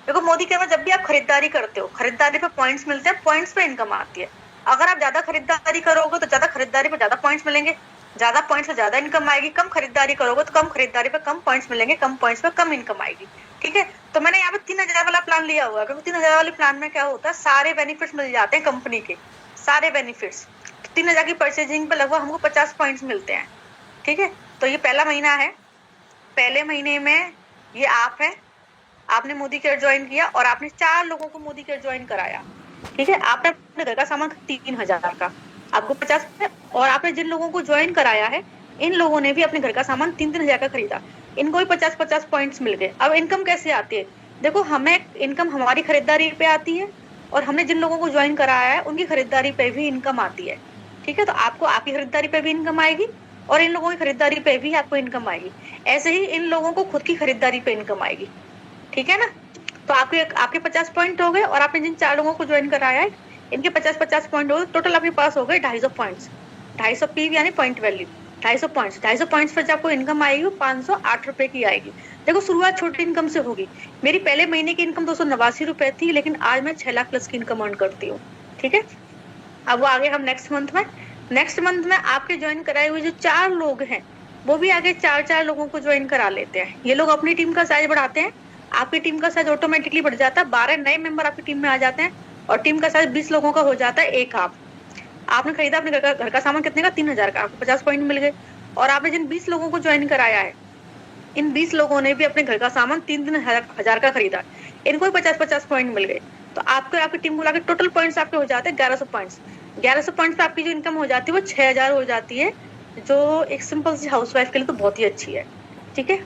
देखो मोदी केयर में जब भी आप खरीदारी करते हो, खरीदारी पे पॉइंट्स मिलते हैं, पॉइंट्स पे इनकम आती है। अगर आप ज्यादा खरीदारी करोगे तो ज्यादा खरीदारी पे ज्यादा पॉइंट्स मिलेंगे, ज्यादा पॉइंट्स पे ज्यादा इनकम आएगी। कम खरीदारी करोगे तो कम खरीदारी पे कम पॉइंट्स मिलेंगे, कम पॉइंट्स पे कम इनकम आएगी। ठीक है, तो मैंने यहाँ पे 3000 वाला प्लान लिया हुआ है, क्योंकि 3000 वाले प्लान में क्या होता है, सारे बेनिफिट्स मिल जाते हैं कंपनी के, सारे बेनिफिट्स। 3000 की परचेजिंग पे लगभग हमको 50 पॉइंट्स मिलते हैं। ठीक है, तो ये पहला महीना है। पहले महीने में ये आप है, आपने मोदी केयर ज्वाइन किया और आपने 4 लोगों को मोदी केयर ज्वाइन कराया। ठीक है, आपने अपने घर का सामान 3000 का, आपको 50, और आपने जिन लोगों को ज्वाइन कराया है इन लोगों ने भी अपने घर का सामान 3000 का खरीदा, इनको भी 50-50 पॉइंट्स मिल गए। अब इनकम कैसे आती है, देखो हमें इनकम हमारी खरीदारी पे आती है और हमने जिन लोगों को ज्वाइन कराया है उनकी खरीदारी पे भी इनकम आती है। ठीक है, तो आपको आपकी खरीदारी पे भी इनकम आएगी और इन लोगों की खरीदारी पे भी आपको इनकम आएगी। ऐसे ही इन लोगों को खुद की खरीदारी पे इनकम आएगी। ठीक है ना, तो आपके 50 पॉइंट हो गए और आपने जिन 4 लोगों को ज्वाइन कराया है इनके 50-50 पॉइंट हो गए, टोटल आपके पास हो गए 250 पॉइंट्स। 250 पी यानी पॉइंट वैल्यू, 250 पॉइंट्स पर जो आपको इनकम आएगी 508 रुपए की आएगी। देखो शुरुआत छोटी इनकम से होगी। मेरी पहले महीने की इनकम 289 रुपए थी, लेकिन आज मैं 6 लाख प्लस की इनकम अर्न करती हूँ। ठीक है, अब वो आगे हम नेक्स्ट मंथ में आपके ज्वाइन कराए हुए जो 4 लोग हैं वो भी आगे 4 लोगों को ज्वाइन करा लेते हैं। ये लोग अपनी टीम का साइज बढ़ाते हैं, आपकी टीम का साइज ऑटोमेटिकली बढ़ जाता है। 12 नए मेंबर आपकी टीम में आ जाते हैं और टीम का साइज 20 लोगों का हो जाता है। एक आपने खरीदा अपने घर का सामान कितने का, 3000 का, आपको 50 पॉइंट मिल गए। और आपने जिन 20 लोगों को ज्वाइन कराया है इन 20 लोगों ने भी अपने घर का सामान 3000 का खरीदा, इनको भी 50-50 पॉइंट मिल गए। तो आपकी टीम को लाकर टोटल पॉइंट्स आपके हो जाते हैं 1100 पॉइंट्स। 1100 पॉइंट्स पे आपकी जो इनकम हो जाती है वो 6000 हो जाती है, जो एक सिंपल सी हाउसवाइफ के लिए तो बहुत ही अच्छी है। ठीक है,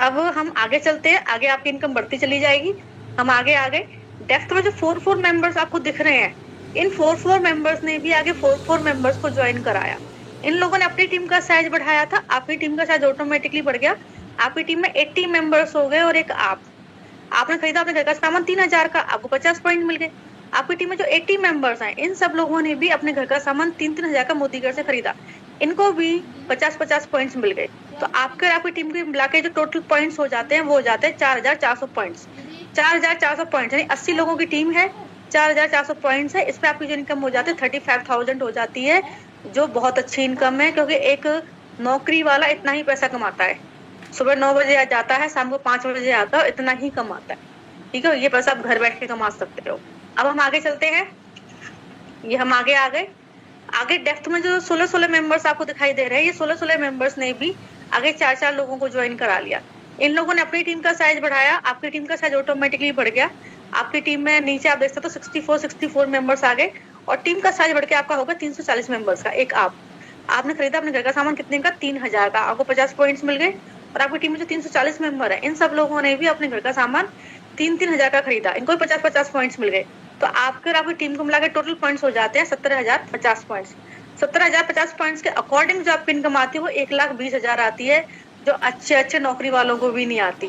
अब हम आगे चलते हैं, आगे आपकी इनकम बढ़ती चली जाएगी। हम आगे आ गए डेप्थ में। जो 4 मेंबर्स आपको दिख रहे हैं, इन 4 मेंबर्स ने भी आगे 4 मेंबर्स को ज्वाइन कराया। इन लोगों ने अपनी टीम का साइज बढ़ाया था, आपकी टीम का साइज ऑटोमेटिकली बढ़ गया। आपकी टीम में 80 मेंबर्स हो गए और एक आपने खरीदा अपने घर का सामान 3000 का, आपको 50 पॉइंट मिल गए। आपकी टीम में जो 80 मेंबर्स हैं इन सब लोगों ने भी अपने घर का सामान 3000 का मोदी केयर से खरीदा, इनको भी 50-50 पॉइंट्स मिल गए। तो आपकी टीम के मिला के जो टोटल पॉइंट्स हो जाते हैं वो हो जाते हैं 4400 पॉइंट्स। 4400 पॉइंट्स यानी 80 लोगों की टीम है, 4400 पॉइंट्स है। इस पे आपकी जो इनकम हो जाती है 35,000 हो जाती है, जो बहुत अच्छी इनकम है। क्योंकि एक नौकरी वाला इतना ही पैसा कमाता है, सुबह 9 बजे जाता है, शाम को 5 बजे आता है, इतना ही कमाता है। ठीक है, ये पैसा आप घर बैठ के कमा सकते हो। अब हम आगे चलते हैं, ये हम आगे आ गए। आगे डेप्थ में जो 16 मेंबर्स आपको दिखाई दे रहे हैं, ये 16 मेंबर्स ने भी आगे 4 लोगों को ज्वाइन करा लिया। इन लोगों ने अपनी टीम का साइज बढ़ाया, आपकी टीम का साइज ऑटोमेटिकली बढ़ गया। आपकी टीम में नीचे आप देख सकते हो 64 मेंबर्स आ गए और टीम का साइज बढ़ के आपका होगा 340 मेंबर्स का। एक आपने खरीदा अपने घर का सामान कितने का, 3000 का, आपको 50 पॉइंट्स मिल गए। और आपकी टीम में जो 340 मेंबर है इन सब लोगों ने भी अपने घर का सामान 3000 का खरीदा, इनको भी 50-50 पॉइंट्स मिल गए। तो आपकी टीम को मिलाकर टोटल पॉइंट्स हो जाते हैं 17,050 पॉइंट्स। 17,050 पॉइंट्स के अकॉर्डिंग जो आपकी इनकम आती है वो 1,20,000 आती है, जो अच्छे नौकरी वालों को भी नहीं आती,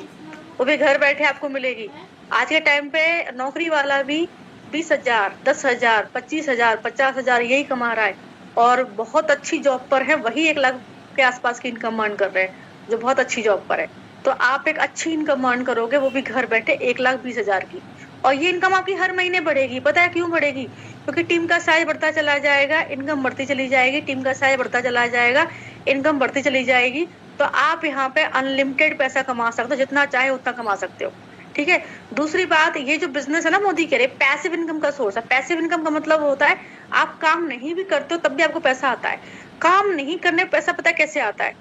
वो भी घर बैठे आपको मिलेगी। आज के टाइम पे नौकरी वाला भी 20,000, 10,000, 25,000, 50,000 यही कमा रहा है और बहुत अच्छी जॉब पर है, वही 1 लाख के आसपास की इनकम अर्न कर रहे हैं, जो बहुत अच्छी जॉब पर है। तो आप एक अच्छी इनकम अर्न करोगे, वो भी घर बैठे 1,20,000 की। और ये इनकम आपकी हर महीने बढ़ेगी। पता है क्यों बढ़ेगी? क्योंकि टीम का साइज बढ़ता चला जाएगा, इनकम बढ़ती चली जाएगी, टीम का साइज बढ़ता चला जाएगा, इनकम बढ़ती चली जाएगी। तो आप यहाँ पे अनलिमिटेड पैसा कमा सकते हो, जितना चाहे उतना कमा सकते हो। ठीक है, दूसरी बात, ये जो बिजनेस है ना मोदी केयर, पैसिव इनकम का सोर्स है। पैसिव इनकम का मतलब होता है आप काम नहीं भी करते हो तब भी आपको पैसा आता है। काम नहीं करने पैसा पता है कैसे आता है?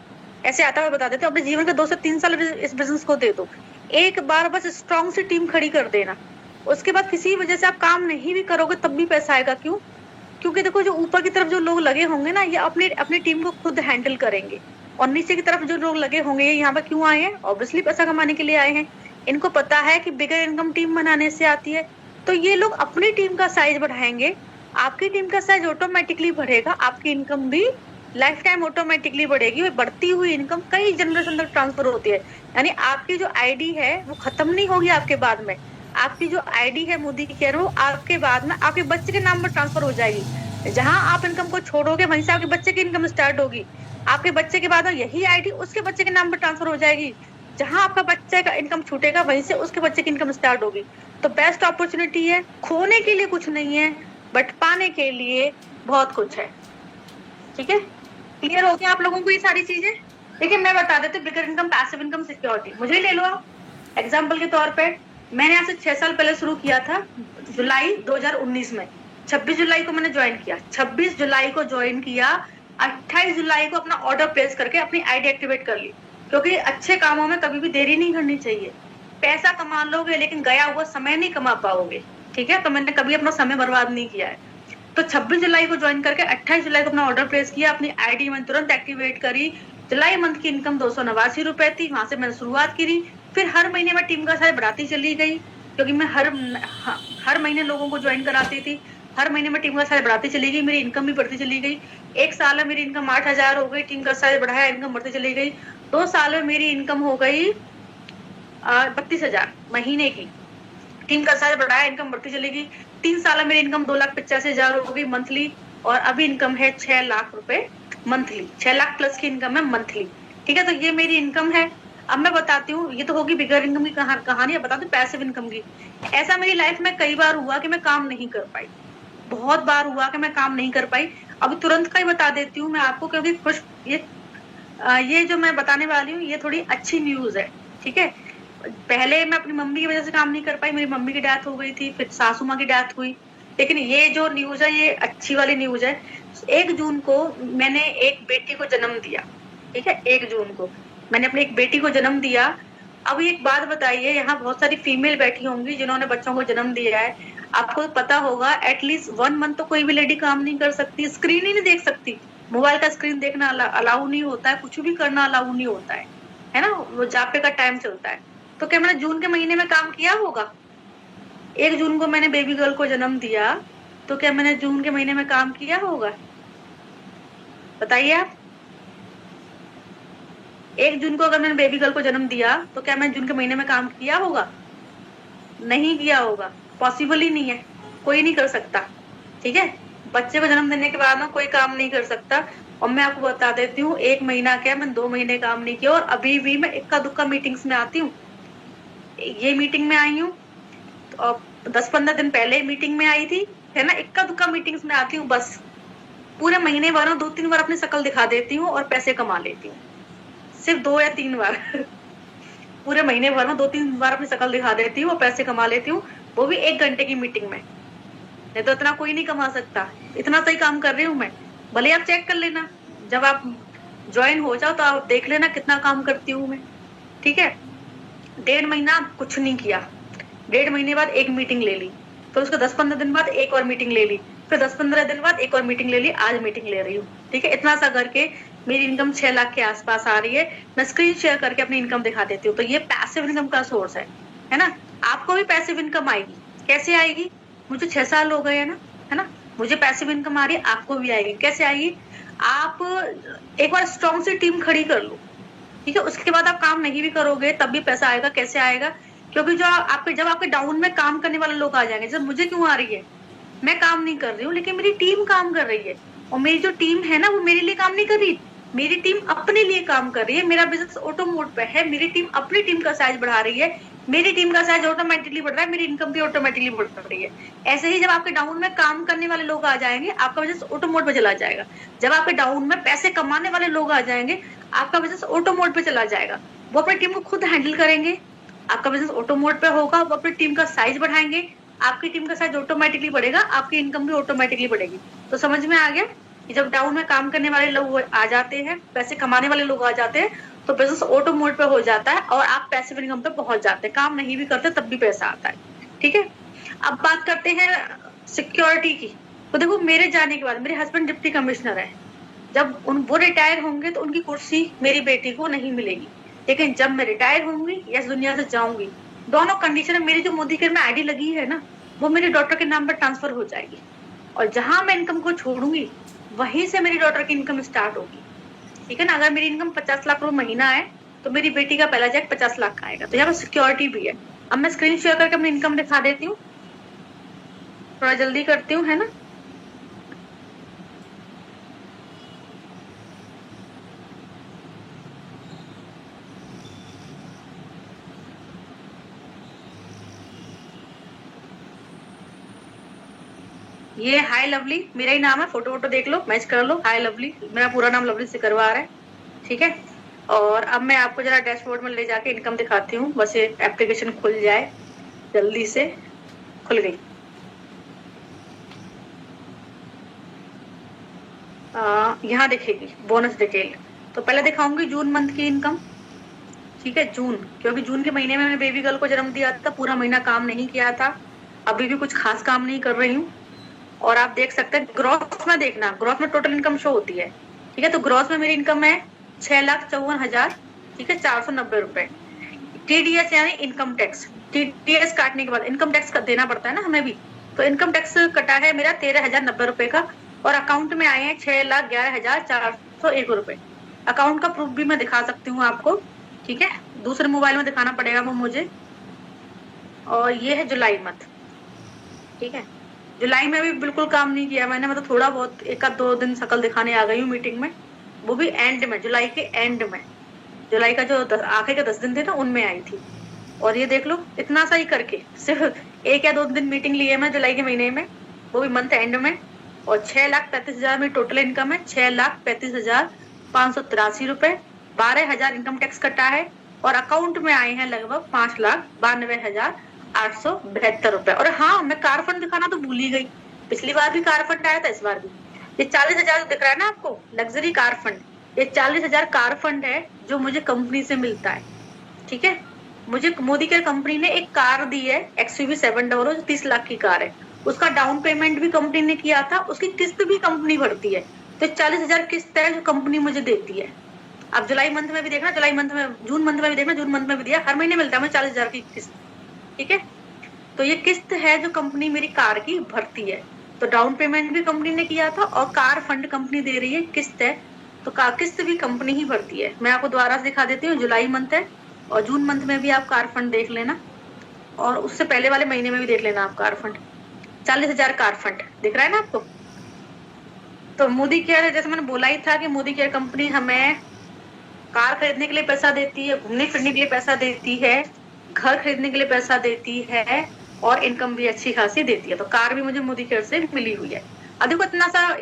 ऐसे आता है, बता देते हो। अपने जीवन के 2 से 3 साल इस बिजनेस को दे दो, एक बार बस स्ट्रॉन्ग सी टीम खड़ी कर देना, उसके बाद किसी वजह से आप काम नहीं भी करोगे तब भी पैसा आएगा। क्यों? क्योंकि देखो, जो ऊपर की तरफ जो लोग लगे होंगे ना, ये अपनी टीम को खुद हैंडल करेंगे, और नीचे की तरफ जो लोग लगे होंगे ये यहाँ पर क्यों आए हैं? ऑब्वियसली पैसा कमाने के लिए आए हैं। इनको पता है कि बिगर इनकम टीम बनाने से आती है, तो ये लोग अपनी टीम का साइज बढ़ाएंगे आपकी टीम का साइज ऑटोमेटिकली बढ़ेगा, आपकी इनकम भी लाइफ टाइम ऑटोमेटिकली बढ़ेगी। बढ़ती हुई इनकम कई जनरेशन तक ट्रांसफर होती है, यानी आपकी जो आईडी है वो खत्म नहीं होगी आपके बाद में। आपकी जो आईडी है मोदी की केयर, वो आपके बाद में आपके बच्चे के नाम पर ट्रांसफर हो जाएगी। जहां आप इनकम को छोड़ोगे वहीं से आपके बच्चे की इनकम स्टार्ट होगी। आपके बच्चे के बाद में यही आईडी उसके बच्चे के नाम पर ट्रांसफर हो जाएगी। जहां आपका बच्चे का इनकम छूटेगा वहीं से उसके बच्चे की इनकम स्टार्ट होगी। तो बेस्ट अपॉर्चुनिटी है, खोने के लिए कुछ नहीं है, बट पाने के लिए बहुत कुछ है। ठीक है, क्लियर हो गया आप लोगों को ये सारी चीजें? देखिए मैं बता देती हूँ, बिगर इनकम, पैसिव इनकम, सिक्योरिटी। मुझे ले लो आप एग्जाम्पल के तौर पे। मैंने यहाँ से 6 साल पहले शुरू किया था, जुलाई 2019 में। 26 जुलाई को मैंने ज्वाइन किया, 26 जुलाई को ज्वाइन किया, 28 जुलाई को अपना ऑर्डर प्लेस करके अपनी आईडी एक्टिवेट कर ली। क्योंकि अच्छे कामों में कभी भी देरी नहीं करनी चाहिए। पैसा कमा लोगे लेकिन गया हुआ समय नहीं कमा पाओगे। ठीक है, तो मैंने कभी अपना समय बर्बाद नहीं किया है। तो 26 जुलाई को ज्वाइन करके 28 जुलाई को अपना ऑर्डर प्लेस किया, अपनी आईडी मैंने तुरंत एक्टिवेट करी। जुलाई मंथ की इनकम 289 रुपए थी, वहां से मैंने शुरुआत करी। फिर हर महीने में टीम का साइज बढ़ाती चली गई, क्योंकि मैं हर महीने लोगों को ज्वाइन कराती थी। हर महीने में टीम का साइज बढ़ाती चली गई, मेरी इनकम भी बढ़ती चली गई। 1 साल में मेरी इनकम 8,000 हो गई, टीम का साइज बढ़ाया, इनकम बढ़ती चली गई। 2 साल में मेरी इनकम हो गई 32,000 महीने की, टीम का साइज बढ़ाया, इनकम बढ़ती चलेगी। 3 साल में मेरी इनकम 2,85,000 हो गई मंथली, और अभी इनकम है 6 लाख रुपए मंथली, 6 लाख प्लस की इनकम है मंथली। ठीक है, तो ये मेरी इनकम है। अब मैं बताती हूँ, ये तो होगी बिगर इनकम की कहानी। अब बताती हूँ पैसिव इनकम की। ऐसा मेरी लाइफ में कई बार हुआ कि मैं काम नहीं कर पाई, बहुत बार हुआ कि मैं काम नहीं कर पाई। अभी तुरंत का ही बता देती हूँ मैं आपको, क्योंकि खुश ये जो मैं बताने वाली हूँ ये थोड़ी अच्छी न्यूज है। ठीक है, पहले मैं अपनी मम्मी की वजह से काम नहीं कर पाई, मेरी मम्मी की डेथ हो गई थी, फिर सासू माँ की डेथ हुई। लेकिन ये जो न्यूज है ये अच्छी वाली न्यूज है। 1 जून को मैंने एक बेटी को जन्म दिया। ठीक है, 1 जून को मैंने अपनी एक बेटी को जन्म दिया। अब एक बात बताइए, यहाँ बहुत सारी फीमेल बैठी होंगी जिन्होंने बच्चों को जन्म दिया है। आपको पता होगा एटलीस्ट 1 मंथ तो कोई भी लेडी काम नहीं कर सकती, स्क्रीन ही नहीं देख सकती। मोबाइल का स्क्रीन देखना अलाउ नहीं होता है, कुछ भी करना अलाउ नहीं होता है ना, वो जापे का टाइम चलता है। तो क्या मैंने जून के महीने में काम किया होगा? 1 जून को मैंने बेबी गर्ल को जन्म दिया, तो क्या मैंने जून के महीने में काम किया होगा? बताइए आप। 1 जून को अगर मैंने बेबी गर्ल को जन्म दिया तो क्या मैंने जून के महीने में काम किया होगा? नहीं किया होगा, पॉसिबल ही नहीं है, कोई नहीं कर सकता। ठीक है, बच्चे को जन्म देने के बाद ना कोई काम नहीं कर सकता। और मैं आपको बता देती हूँ, 1 महीना क्या, मैं 2 महीने काम नहीं किया, और अभी भी मैं इक्का दुक्का मीटिंग्स में आती हूँ। ये मीटिंग में आई हूँ, और 10-15 दिन पहले मीटिंग में आई थी, है ना। इक्का दुक्का मीटिंग्स में आती हूँ बस। पूरे महीने भर में 2-3 बार अपनी शक्ल दिखा देती हूँ और पैसे कमा लेती हूँ, सिर्फ 2 या 3 बार पूरे महीने भर में 2-3 बार अपनी शक्ल दिखा देती हूँ और पैसे कमा लेती हूँ, वो भी 1 घंटे की मीटिंग में। नहीं तो इतना कोई नहीं कमा सकता, इतना सही काम कर रही हूँ मैं। भले आप चेक कर लेना, जब आप ज्वाइन हो जाओ तो आप देख लेना कितना काम करती हूँ मैं। ठीक है, 1.5 महीना कुछ नहीं किया, 1.5 महीने बाद 1 मीटिंग ले ली, फिर उसके 10-15 दिन बाद एक और मीटिंग ले ली, फिर 10-15 दिन बाद एक और मीटिंग ले ली, आज मीटिंग ले रही हूँ। ठीक है, इतना सा करके मेरी इनकम 6 लाख के आसपास आ रही है। मैं स्क्रीन शेयर करके अपनी इनकम दिखा देती हूँ। तो ये पैसिव इनकम का सोर्स है ना। आपको भी पैसिव इनकम आएगी, कैसे आएगी? मुझे 6 साल हो गए है ना, मुझे पैसिव इनकम आ रही है, आपको भी आएगी। कैसे आएगी? आप एक बार स्ट्रॉन्ग सी टीम खड़ी कर लो, ठीक है, उसके बाद आप काम नहीं भी करोगे तब भी पैसा आएगा। कैसे आएगा? क्योंकि जब आपके डाउन में काम करने वाले लोग आ जाएंगे, जब मुझे क्यों आ रही है, मैं काम नहीं कर रही हूँ लेकिन मेरी टीम काम कर रही है, और मेरी जो टीम है ना वो मेरे लिए काम नहीं कर रही, मेरी टीम अपने लिए काम कर रही है। मेरा बिजनेस ऑटो मोड पे है, मेरी टीम अपनी टीम का साइज बढ़ा रही है, मेरी टीम का साइज ऑटोमेटिकली बढ़ रहा है, मेरी इनकम भी ऑटोमेटिकली बढ़ रही है। ऐसे ही जब आपके डाउन में काम करने वाले लोग आ जाएंगे, आपका बिजनेस ऑटो मोड पे चला जाएगा। जब आपके डाउन में पैसे कमाने वाले लोग आ जाएंगे, आपका बिजनेस ऑटो मोड पे चला जाएगा। वो अपनी टीम को खुद हैंडल करेंगे, आपका बिजनेस ऑटो मोड पे होगा, वो अपनी टीम का साइज बढ़ाएंगे, आपकी टीम का साइज ऑटोमेटिकली बढ़ेगा, आपकी इनकम भी ऑटोमेटिकली बढ़ेगी। तो समझ में आ गया कि जब डाउन में काम करने वाले लोग आ जाते हैं, पैसे कमाने वाले लोग आ जाते हैं, तो बिजनेस ऑटो मोड पे हो जाता है और आप पैसिव इनकम पे पहुंच जाते हैं। काम नहीं भी करते तब भी पैसा आता है। ठीक है, अब बात करते हैं सिक्योरिटी की। तो देखो, मेरे जाने के बाद मेरे हस्बैंड डिप्टी कमिश्नर है, जब वो रिटायर होंगे तो उनकी कुर्सी मेरी बेटी को नहीं मिलेगी, लेकिन जब मैं रिटायर होंगी या इस दुनिया से जाऊंगी, दोनों कंडीशन है। मेरी जो मोदी केयर में आईडी लगी है ना, वो मेरे डॉक्टर के नाम पर ट्रांसफर हो जाएगी। और जहां मैं इनकम को छोड़ूंगी वहीं से मेरी डॉटर की इनकम स्टार्ट होगी, ठीक है ना। अगर मेरी इनकम 50 लाख रुपए महीना है तो मेरी बेटी का पहला चेक 50 लाख का आएगा। तो यहाँ पर सिक्योरिटी भी है। अब मैं स्क्रीन शेयर करके अपनी इनकम दिखा देती हूँ, थोड़ा जल्दी करती हूँ, है ना। ये हाय लवली मेरा ही नाम है, फोटो वोटो देख लो, मैच कर लो। हाय लवली, मेरा पूरा नाम लवली से करवा रहा है, ठीक है। और अब मैं आपको जरा डैशबोर्ड में ले जाके इनकम दिखाती हूँ, बस ये एप्लीकेशन खुल जाए जल्दी से। खुल गई। यहाँ दिखेगी बोनस डिटेल। तो पहले दिखाऊंगी जून मंथ की इनकम, ठीक है। जून, क्योंकि जून के महीने में मैंने बेबी गर्ल को जन्म दिया था, पूरा महीना काम नहीं किया था, अभी भी कुछ खास काम नहीं कर रही हूँ। और आप देख सकते हैं ग्रॉस में, देखना ग्रॉस में टोटल इनकम शो होती है, ठीक है। तो ग्रॉस में मेरी इनकम है 6,54,000, ठीक है, 490 रुपए। टीडीएस यानी इनकम टैक्स, टीडीएस काटने के बाद इनकम टैक्स देना पड़ता है ना हमें भी, तो इनकम टैक्स कटा है मेरा 13,090 रुपए का। और अकाउंट में आए हैं 6,11,401 रुपए। अकाउंट का प्रूफ भी मैं दिखा सकती हूँ आपको, ठीक है। दूसरे मोबाइल में दिखाना पड़ेगा वो मुझे। और ये है जुलाई मंथ, ठीक है। जुलाई में भी बिल्कुल काम नहीं किया मैंने, मतलब थोड़ा बहुत 1-2 दिन शकल दिखाने आ गई हूँ मीटिंग में, वो भी एंड में, जुलाई के एंड में। जुलाई का जो आखिर के 10 दिन थे ना उनमें आई थी। और ये देख लो इतना सा ही करके सिर्फ 1 या 2 दिन मीटिंग ली है मैं जुलाई के महीने में, वो भी मंथ एंड में। और 6,35,000 में टोटल इनकम है, 6,35,583 रुपए। 12,000 इनकम टैक्स कटा है। और अकाउंट में आए हैं लगभग 5,92,872 रुपए। और हाँ, मैं कार फंड दिखाना तो भूल ही गई, पिछली बार भी कार फंड आया था, इस बार भी। ये 40,000 दिख रहा है ना आपको, लग्जरी कार फंड, ये 40,000 कार फंड है जो मुझे कंपनी से मिलता है, ठीक है। मुझे मोदी केयर कंपनी ने एक कार दी है, XUV 700, जो 30 लाख की कार है। उसका डाउन पेमेंट भी कंपनी ने किया था, उसकी किस्त भी कंपनी भरती है। तो 40,000 किस्त है जो कंपनी मुझे देती है। अब जुलाई मंथ में भी देखना, जुलाई मंथ में, जून मंथ में भी देखना, जून मंथ में भी दिया, हर महीने मिलता है मुझे 40,000 की किस्त, ठीक है। तो ये किस्त है जो कंपनी मेरी कार की भरती है। तो डाउन पेमेंट भी कंपनी ने किया था और कार फंड कंपनी दे रही है, किस्त है, तो कार किस्त भी कंपनी ही भरती है। मैं आपको दोबारा से दिखा देती हूँ, जुलाई मंथ है और जून मंथ में भी आप कार फंड देख लेना, और उससे पहले वाले महीने में भी देख लेना आप कार फंड। 40,000 कार फंड दिख रहा है ना आपको। तो मोदी केयर, जैसे मैंने बोला ही था कि मोदी केयर कंपनी हमें कार खरीदने के लिए पैसा देती है, घूमने फिरने के लिए पैसा देती है, घर खरीदने के लिए पैसा देती है, और इनकम भी अच्छी खासी देती है। तो कार भी मुझे मोदी केयर से मिली हुई है। अब देखो इतना सा,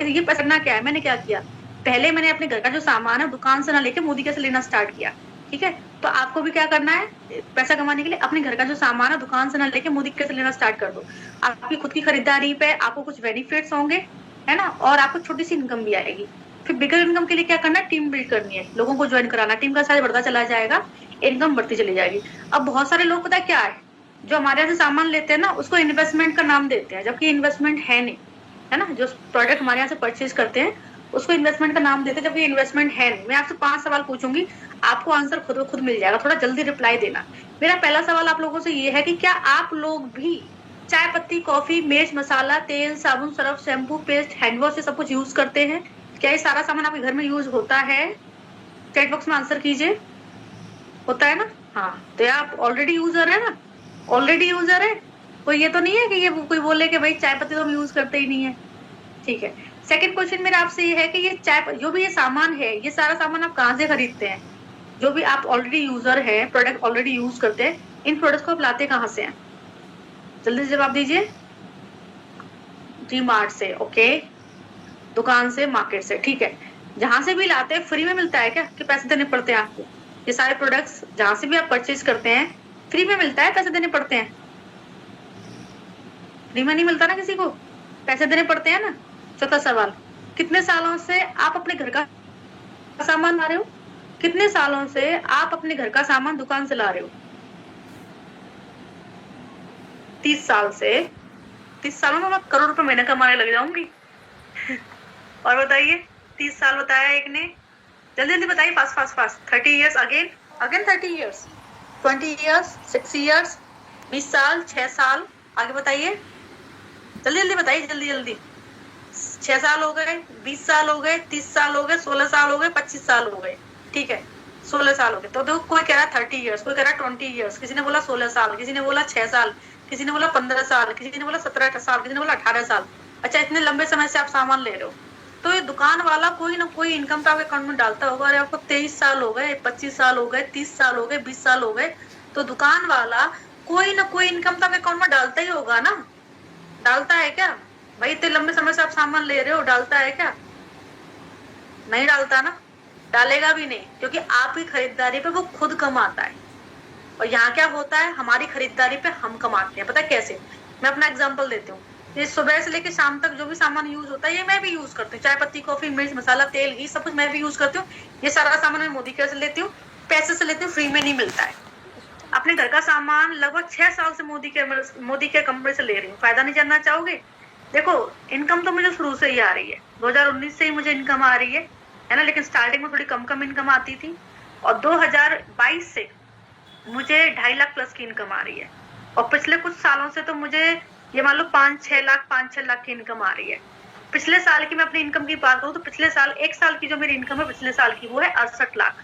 ये पैसा करना क्या है, मैंने क्या किया, पहले मैंने अपने घर का जो सामान है दुकान से ना लेके मोदी केयर से लेना स्टार्ट किया, ठीक है। तो आपको भी क्या करना है, पैसा कमाने के लिए अपने घर का जो सामान है दुकान से ना लेके मोदी केयर से लेना स्टार्ट कर दो। आपकी खुद की खरीदारी पे आपको कुछ बेनिफिट्स होंगे, है ना, और आपको छोटी सी इनकम भी आएगी। फिर बिगर इनकम के लिए क्या करना है, टीम बिल्ड करनी है, लोगों को ज्वाइन कराना, टीम का साइज बढ़ता चला जाएगा, इनकम बढ़ती चली जाएगी। अब बहुत सारे लोग पता क्या है, जो हमारे यहाँ से सामान लेते हैं ना उसको इन्वेस्टमेंट का नाम देते हैं, जबकि इन्वेस्टमेंट है नहीं, है ना। जो प्रोडक्ट हमारे यहाँ से परचेज करते हैं उसको इन्वेस्टमेंट का नाम देते हैं, जबकि इन्वेस्टमेंट है नहीं। मैं आपसे 5 सवाल पूछूंगी, आपको आंसर खुद मिल जाएगा, थोड़ा जल्दी रिप्लाई देना। मेरा पहला सवाल आप लोगों से ये है कि क्या आप लोग भी चाय पत्ती, कॉफी, मिर्च, मसाला, तेल, साबुन, Surf, shampoo, paste, hand wash, ये सब कुछ यूज करते हैं? क्या ये सारा सामान आपके घर में यूज होता है? चैट बॉक्स में आंसर कीजिए, होता है ना। हाँ, तो आप ऑलरेडी यूजर है ना, ऑलरेडी यूजर है। कोई ये तो नहीं है कि ये कोई बोले कि भाई चाय पत्ती तो हम यूज करते ही नहीं है, ठीक है। सेकंड क्वेश्चन मेरा आपसे ये है कि ये चाय, जो भी ये सामान है, ये सारा सामान आप कहाँ से खरीदते हैं? जो भी आप ऑलरेडी यूजर है, प्रोडक्ट ऑलरेडी यूज करते हैं, इन प्रोडक्ट्स को आप लाते कहाँ से हैं? जल्दी से जवाब दीजिए। डी मार्ट से, ओके, दुकान से, मार्केट से, ठीक है। जहां से भी लाते हैं फ्री में मिलता है क्या, कि पैसे देने पड़ते हैं आपको? ये सारे प्रोडक्ट्स जहां से भी आप परचेज करते हैं फ्री में मिलता है, पैसे देने पड़ते हैं? फ्री में नहीं मिलता ना, किसी को पैसे देने पड़ते हैं ना। चौथा सवाल, कितने सालों से आप अपने घर का सामान ला रहे हो? कितने सालों से आप अपने घर का सामान दुकान से ला रहे हो? 30 साल से। 30 सालों में मैं करोड़ रुपए महीने कमाने लग जाऊंगी। और बताइए, 30 साल बताया एक ने, जल्दी जल्दी बताइए, fast fast fast. 30 years, again again 30 years, 20 years, 6 years, 20 साल, 6 साल, आगे बताइए। जल्दी जल्दी बताइए, जल्दी जल्दी। 6 साल हो गए, 20 साल हो गए, 30 साल हो गए, 16 साल हो गए, 25 साल हो गए, ठीक है, 16 साल हो गए। तो देखो, कोई कह रहा है 30 ईयर्स, कोई कह रहा है 20 ईयर्स, किसी ने बोला 16 साल, किसी ने बोला 6 साल, किसी ने बोला 15 साल, किसी ने बोला 17 साल, किसी ने बोला 18 साल। अच्छा, इतने लंबे समय से आप सामान ले रहे हो, तो ये दुकान वाला कोई ना कोई इनकम तो आपके अकाउंट में डालता होगा। अरे आपको 23 साल हो गए, 25 साल हो गए, 30 साल हो गए, 20 साल हो गए, तो दुकान वाला कोई ना कोई इनकम तो आपके अकाउंट में डालता ही होगा ना। डालता है क्या भाई? इतने लंबे समय से आप सामान ले रहे हो, डालता है क्या? नहीं डालता ना, डालेगा भी नहीं, क्योंकि आपकी खरीदारी पे वो खुद कमाता है। और यहाँ क्या होता है, हमारी खरीदारी पे हम कमाते हैं। पता है कैसे? मैं अपना एग्जांपल देती हूँ। ये सुबह से लेके शाम तक जो भी सामान यूज होता है, ये मैं भी यूज करती हूँ। चाय पत्ती, कॉफी, मिर्च, मसाला, तेल, घी, सब कुछ मैं भी यूज करती हूँ। ये सारा सामान मैं मोदी केयर से लेती हूँ, पैसे से लेती हूँ, फ्री में नहीं मिलता है। अपने घर का सामान लगभग 6 साल से मोदी केयर कंपनी से ले रही हूँ। फायदा नहीं जानना चाहोगे? देखो, इनकम तो मुझे शुरू से ही आ रही है, 2019 से ही मुझे इनकम आ रही है ना। लेकिन स्टार्टिंग में थोड़ी कम इनकम आती थी, और 2022 से मुझे 2.5 लाख प्लस की इनकम आ रही है। और पिछले कुछ सालों से तो मुझे ये मान लो 5-6 लाख की इनकम आ रही है। पिछले साल की मैं अपनी इनकम की बात करूं तो पिछले साल, 1 साल की जो मेरी इनकम है पिछले साल की, वो है 68 लाख।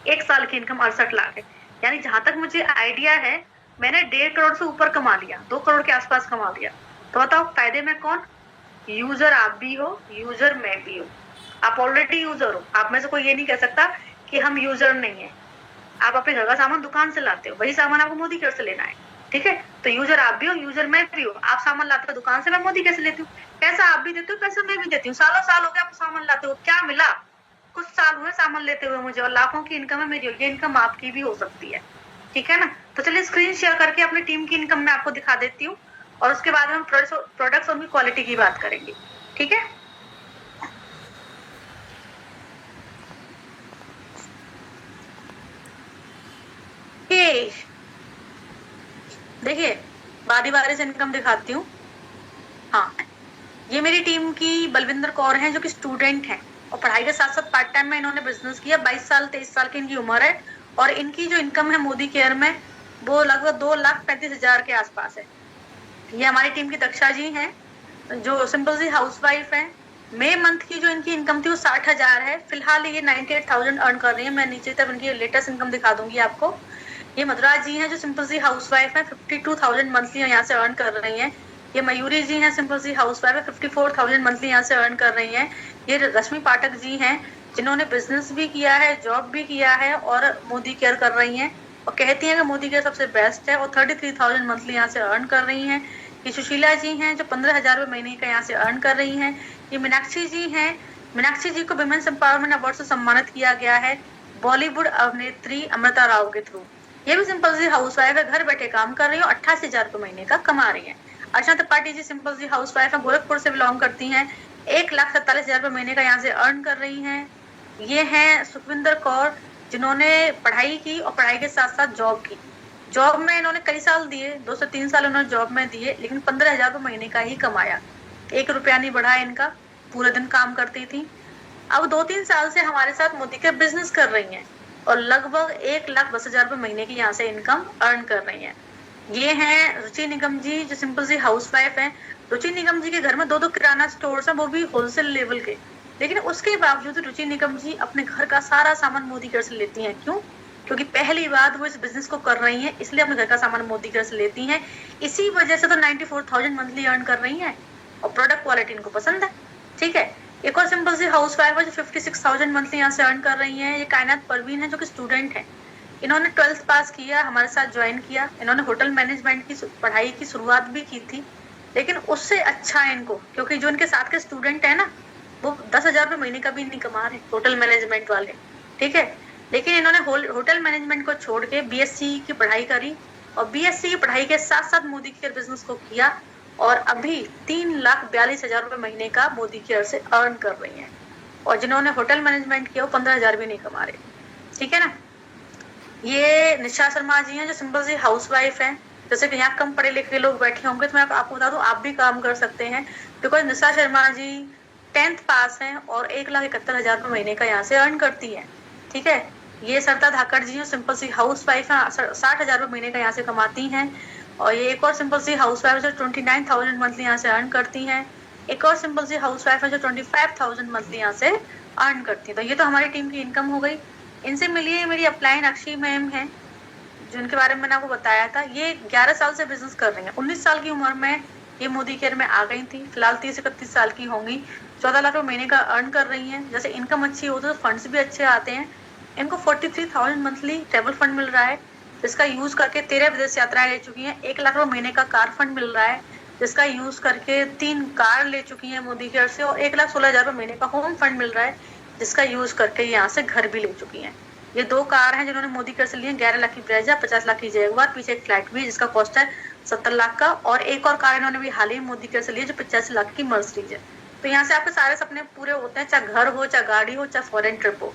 1 साल की इनकम 68 लाख है। यानी जहां तक मुझे आइडिया है, मैंने 1.5 करोड़ से ऊपर कमा लिया, 2 करोड़ के आसपास कमा लिया। तो बताओ, फायदे में कौन? यूजर आप भी हो, यूजर मैं भी हूँ। आप ऑलरेडी यूजर हो, आप में से कोई ये नहीं कह सकता कि हम यूजर नहीं है। आप अपने घर का सामान दुकान से लाते हो, वही सामान आपको मोदी केयर से लेना है, ठीक है। तो यूजर आप भी हो, यूजर मैं भी हूँ। आप सामान लाते हो दुकान से, मैं मोदी केयर से लेती हूँ। पैसा आप भी देते हो, पैसा मैं भी देती हूँ। सालों साल हो गए आपको सामान लाते हो, क्या मिला? कुछ साल हुए सामान लेते हुए मुझे, और लाखों की इनकम है मेरी। ये इनकम आपकी भी हो सकती है, ठीक है ना। तो चलिए स्क्रीन शेयर करके अपनी टीम की इनकम मैं आपको दिखा देती हूँ, और उसके बाद हम प्रोडक्ट्स और उनकी क्वालिटी की बात करेंगे, ठीक है। देखिए, बारी बारी से इनकम दिखाती हूँ। हाँ, ये मेरी टीम की बलविंदर कौर हैं, जो कि स्टूडेंट हैं, और पढ़ाई के साथ साथ पार्ट टाइम में इन्होंने बिजनेस किया। 22 साल 23 साल की इनकी उम्र है, और इनकी जो इनकम है मोदी केयर में, वो लगभग 2,35,000 के आसपास है। ये हमारी टीम की दक्षा जी हैं, जो सिंपल सी हाउसवाइफ है। मई मंथ की जो इनकी इनकम थी वो 60,000 है। फिलहाल ये 98,000 अर्न कर रही है। मैं नीचे तक इनकी लेटेस्ट इनकम दिखा दूंगी आपको। ये मधुरा जी हैं, जो सिंपल सी हाउसवाइफ है, 52,000 मंथली यहाँ से अर्न कर रही हैं। ये मयूरी जी हैं, सिंपल सी हाउसवाइफ है, 54,000 मंथली यहाँ से अर्न कर रही हैं। ये रश्मि पाठक जी हैं, जिन्होंने बिजनेस भी किया है, जॉब भी किया है, और मोदी केयर कर रही हैं, और कहती हैं कि मोदी केयर सबसे बेस्ट है, और 33,000 मंथली यहाँ से अर्न कर रही हैं। ये सुशीला जी हैं, जो 15,000 महीने का यहाँ से अर्न कर रही हैं। ये मीनाक्षी जी हैं, मीनाक्षी जी को विमेंस एम्पावरमेंट अवार्ड से सम्मानित किया गया है, बॉलीवुड अभिनेत्री अमृता राव के थ्रू। ये भी सिंपल सी हाउसवाइफ है, घर बैठे काम कर रही है, 88,000 महीने का कमा रही है। अर्चना त्रिपाठी जी सिंपल सी हाउसवाइफ है, गोरखपुर से बिलोंग करती हैं, 1,47,000 महीने का यहाँ से अर्न कर रही हैं। ये हैं सुखविंदर कौर, जिन्होंने पढ़ाई की और पढ़ाई के साथ साथ जॉब की। जॉब में इन्होंने कई साल दिए, 2 से 3 साल उन्होंने जॉब में दिए, लेकिन 15,000 महीने का ही कमाया। 1 रुपया नहीं बढ़ा इनका, पूरे दिन काम करती थी। अब 2-3 साल से हमारे साथ मोदी के बिजनेस कर रही हैं, और लगभग 1,10,000 महीने की यहाँ से इनकम अर्न कर रही हैं। ये हैं रुचि निगम जी, जो सिंपल सी हाउसवाइफ हैं। रुचि निगम जी के घर में 2-2 किराना स्टोर्स हैं, वो भी होलसेल लेवल के। लेकिन उसके बावजूद रुचि निगम जी अपने घर का सारा सामान मोदी केयर से लेती हैं। क्यों? क्योंकि पहली बात वो इस बिजनेस को कर रही हैं, इसलिए अपने घर का सामान मोदी केयर से लेती हैं। इसी वजह से तो 94,000 मंथली अर्न कर रही हैं, और प्रोडक्ट क्वालिटी इनको पसंद है, ठीक है। एक और सिंपल सी हाउसवाइफ है, जो 56,000 मंथली यहाँ से अर्न कर रही हैं। ये कायनात परवीन है, जो कि स्टूडेंट है। इन्होंने 12th पास किया, हमारे साथ ज्वाइन किया। इन्होंने होटल मैनेजमेंट की पढ़ाई की शुरुआत भी की थी, लेकिन उससे अच्छा है इनको, क्योंकि जो इनके साथ के स्टूडेंट है ना, वो 10,000 महीने का भी नहीं कमा रहे, होटल मैनेजमेंट वाले, ठीक है। लेकिन इन्होंने होटल मैनेजमेंट को छोड़ के बीएससी की पढ़ाई करी, और बीएससी की पढ़ाई के साथ साथ मोदी केयर बिजनेस को किया, और अभी 3,42,000 महीने का मोदी केयर से अर्न कर रही हैं। और जिन्होंने होटल मैनेजमेंट किया वो 15,000 भी नहीं कमा रहे, ठीक है ना। ये निशा शर्मा जी हैं, जो सिंपल सी हाउसवाइफ हैं। जैसे कि यहाँ कम पढ़े लिखे लोग बैठे होंगे, तो मैं आपको बता दूं, आप भी काम कर सकते हैं, बिकॉज निशा शर्मा जी 10th पास हैं, और 1,71,000 महीने का यहाँ से अर्न करती है, ठीक है। ये सरिता धाकड़ जी हैं, सिंपल सी हाउसवाइफ हैं, 60,000 महीने का यहाँ से कमाती हैं। और ये एक और सिंपल सी हाउसवाइफ जो 29,000 मंथली यहाँ से अर्न करती हैं। एक और सिंपल सी हाउसवाइफ है जो 25,000 मंथली यहाँ से अर्न करती है। तो ये तो हमारी टीम की इनकम हो गई। इनसे मिलिए, मेरी अपलाइन अक्षी मैम है जिनके बारे में मैंने आपको बताया था। ये 11 साल से बिजनेस कर रही हैं। 19 साल की उम्र में ये मोदी केयर में आ गई थी। फिलहाल 30-31 साल की होंगी। 14 लाख रुपए महीने का अर्न कर रही हैं। जैसे इनकम अच्छी हो तो फंड्स भी अच्छे आते हैं। इनको 43,000 मंथली ट्रेवल फंड मिल रहा है, जिसका यूज करके 13 विदेश यात्राएं ले चुकी हैं। 1 लाख रुपए महीने का कार फंड मिल रहा है, जिसका यूज करके 3 कार ले चुकी हैं मोदी केयर से। और 1,16,000 रुपए महीने का होम फंड मिल रहा है, जिसका यूज करके यहाँ से घर भी ले चुकी हैं। ये 2 कार हैं जिन्होंने मोदी केयर से लिए। 11 लाख की ब्रेजा, 50 लाख की जैगुआर, पीछे एक फ्लैट भी जिसका कॉस्ट है 70 लाख का। और एक और कार इन्होंने भी हाल ही मोदी केयर से ली जो 85 लाख की मर्सिडीज है। तो यहाँ से आपके सारे सपने पूरे होते हैं, चाहे घर हो, चाहे गाड़ी हो, चाहे फॉरेन ट्रिप हो।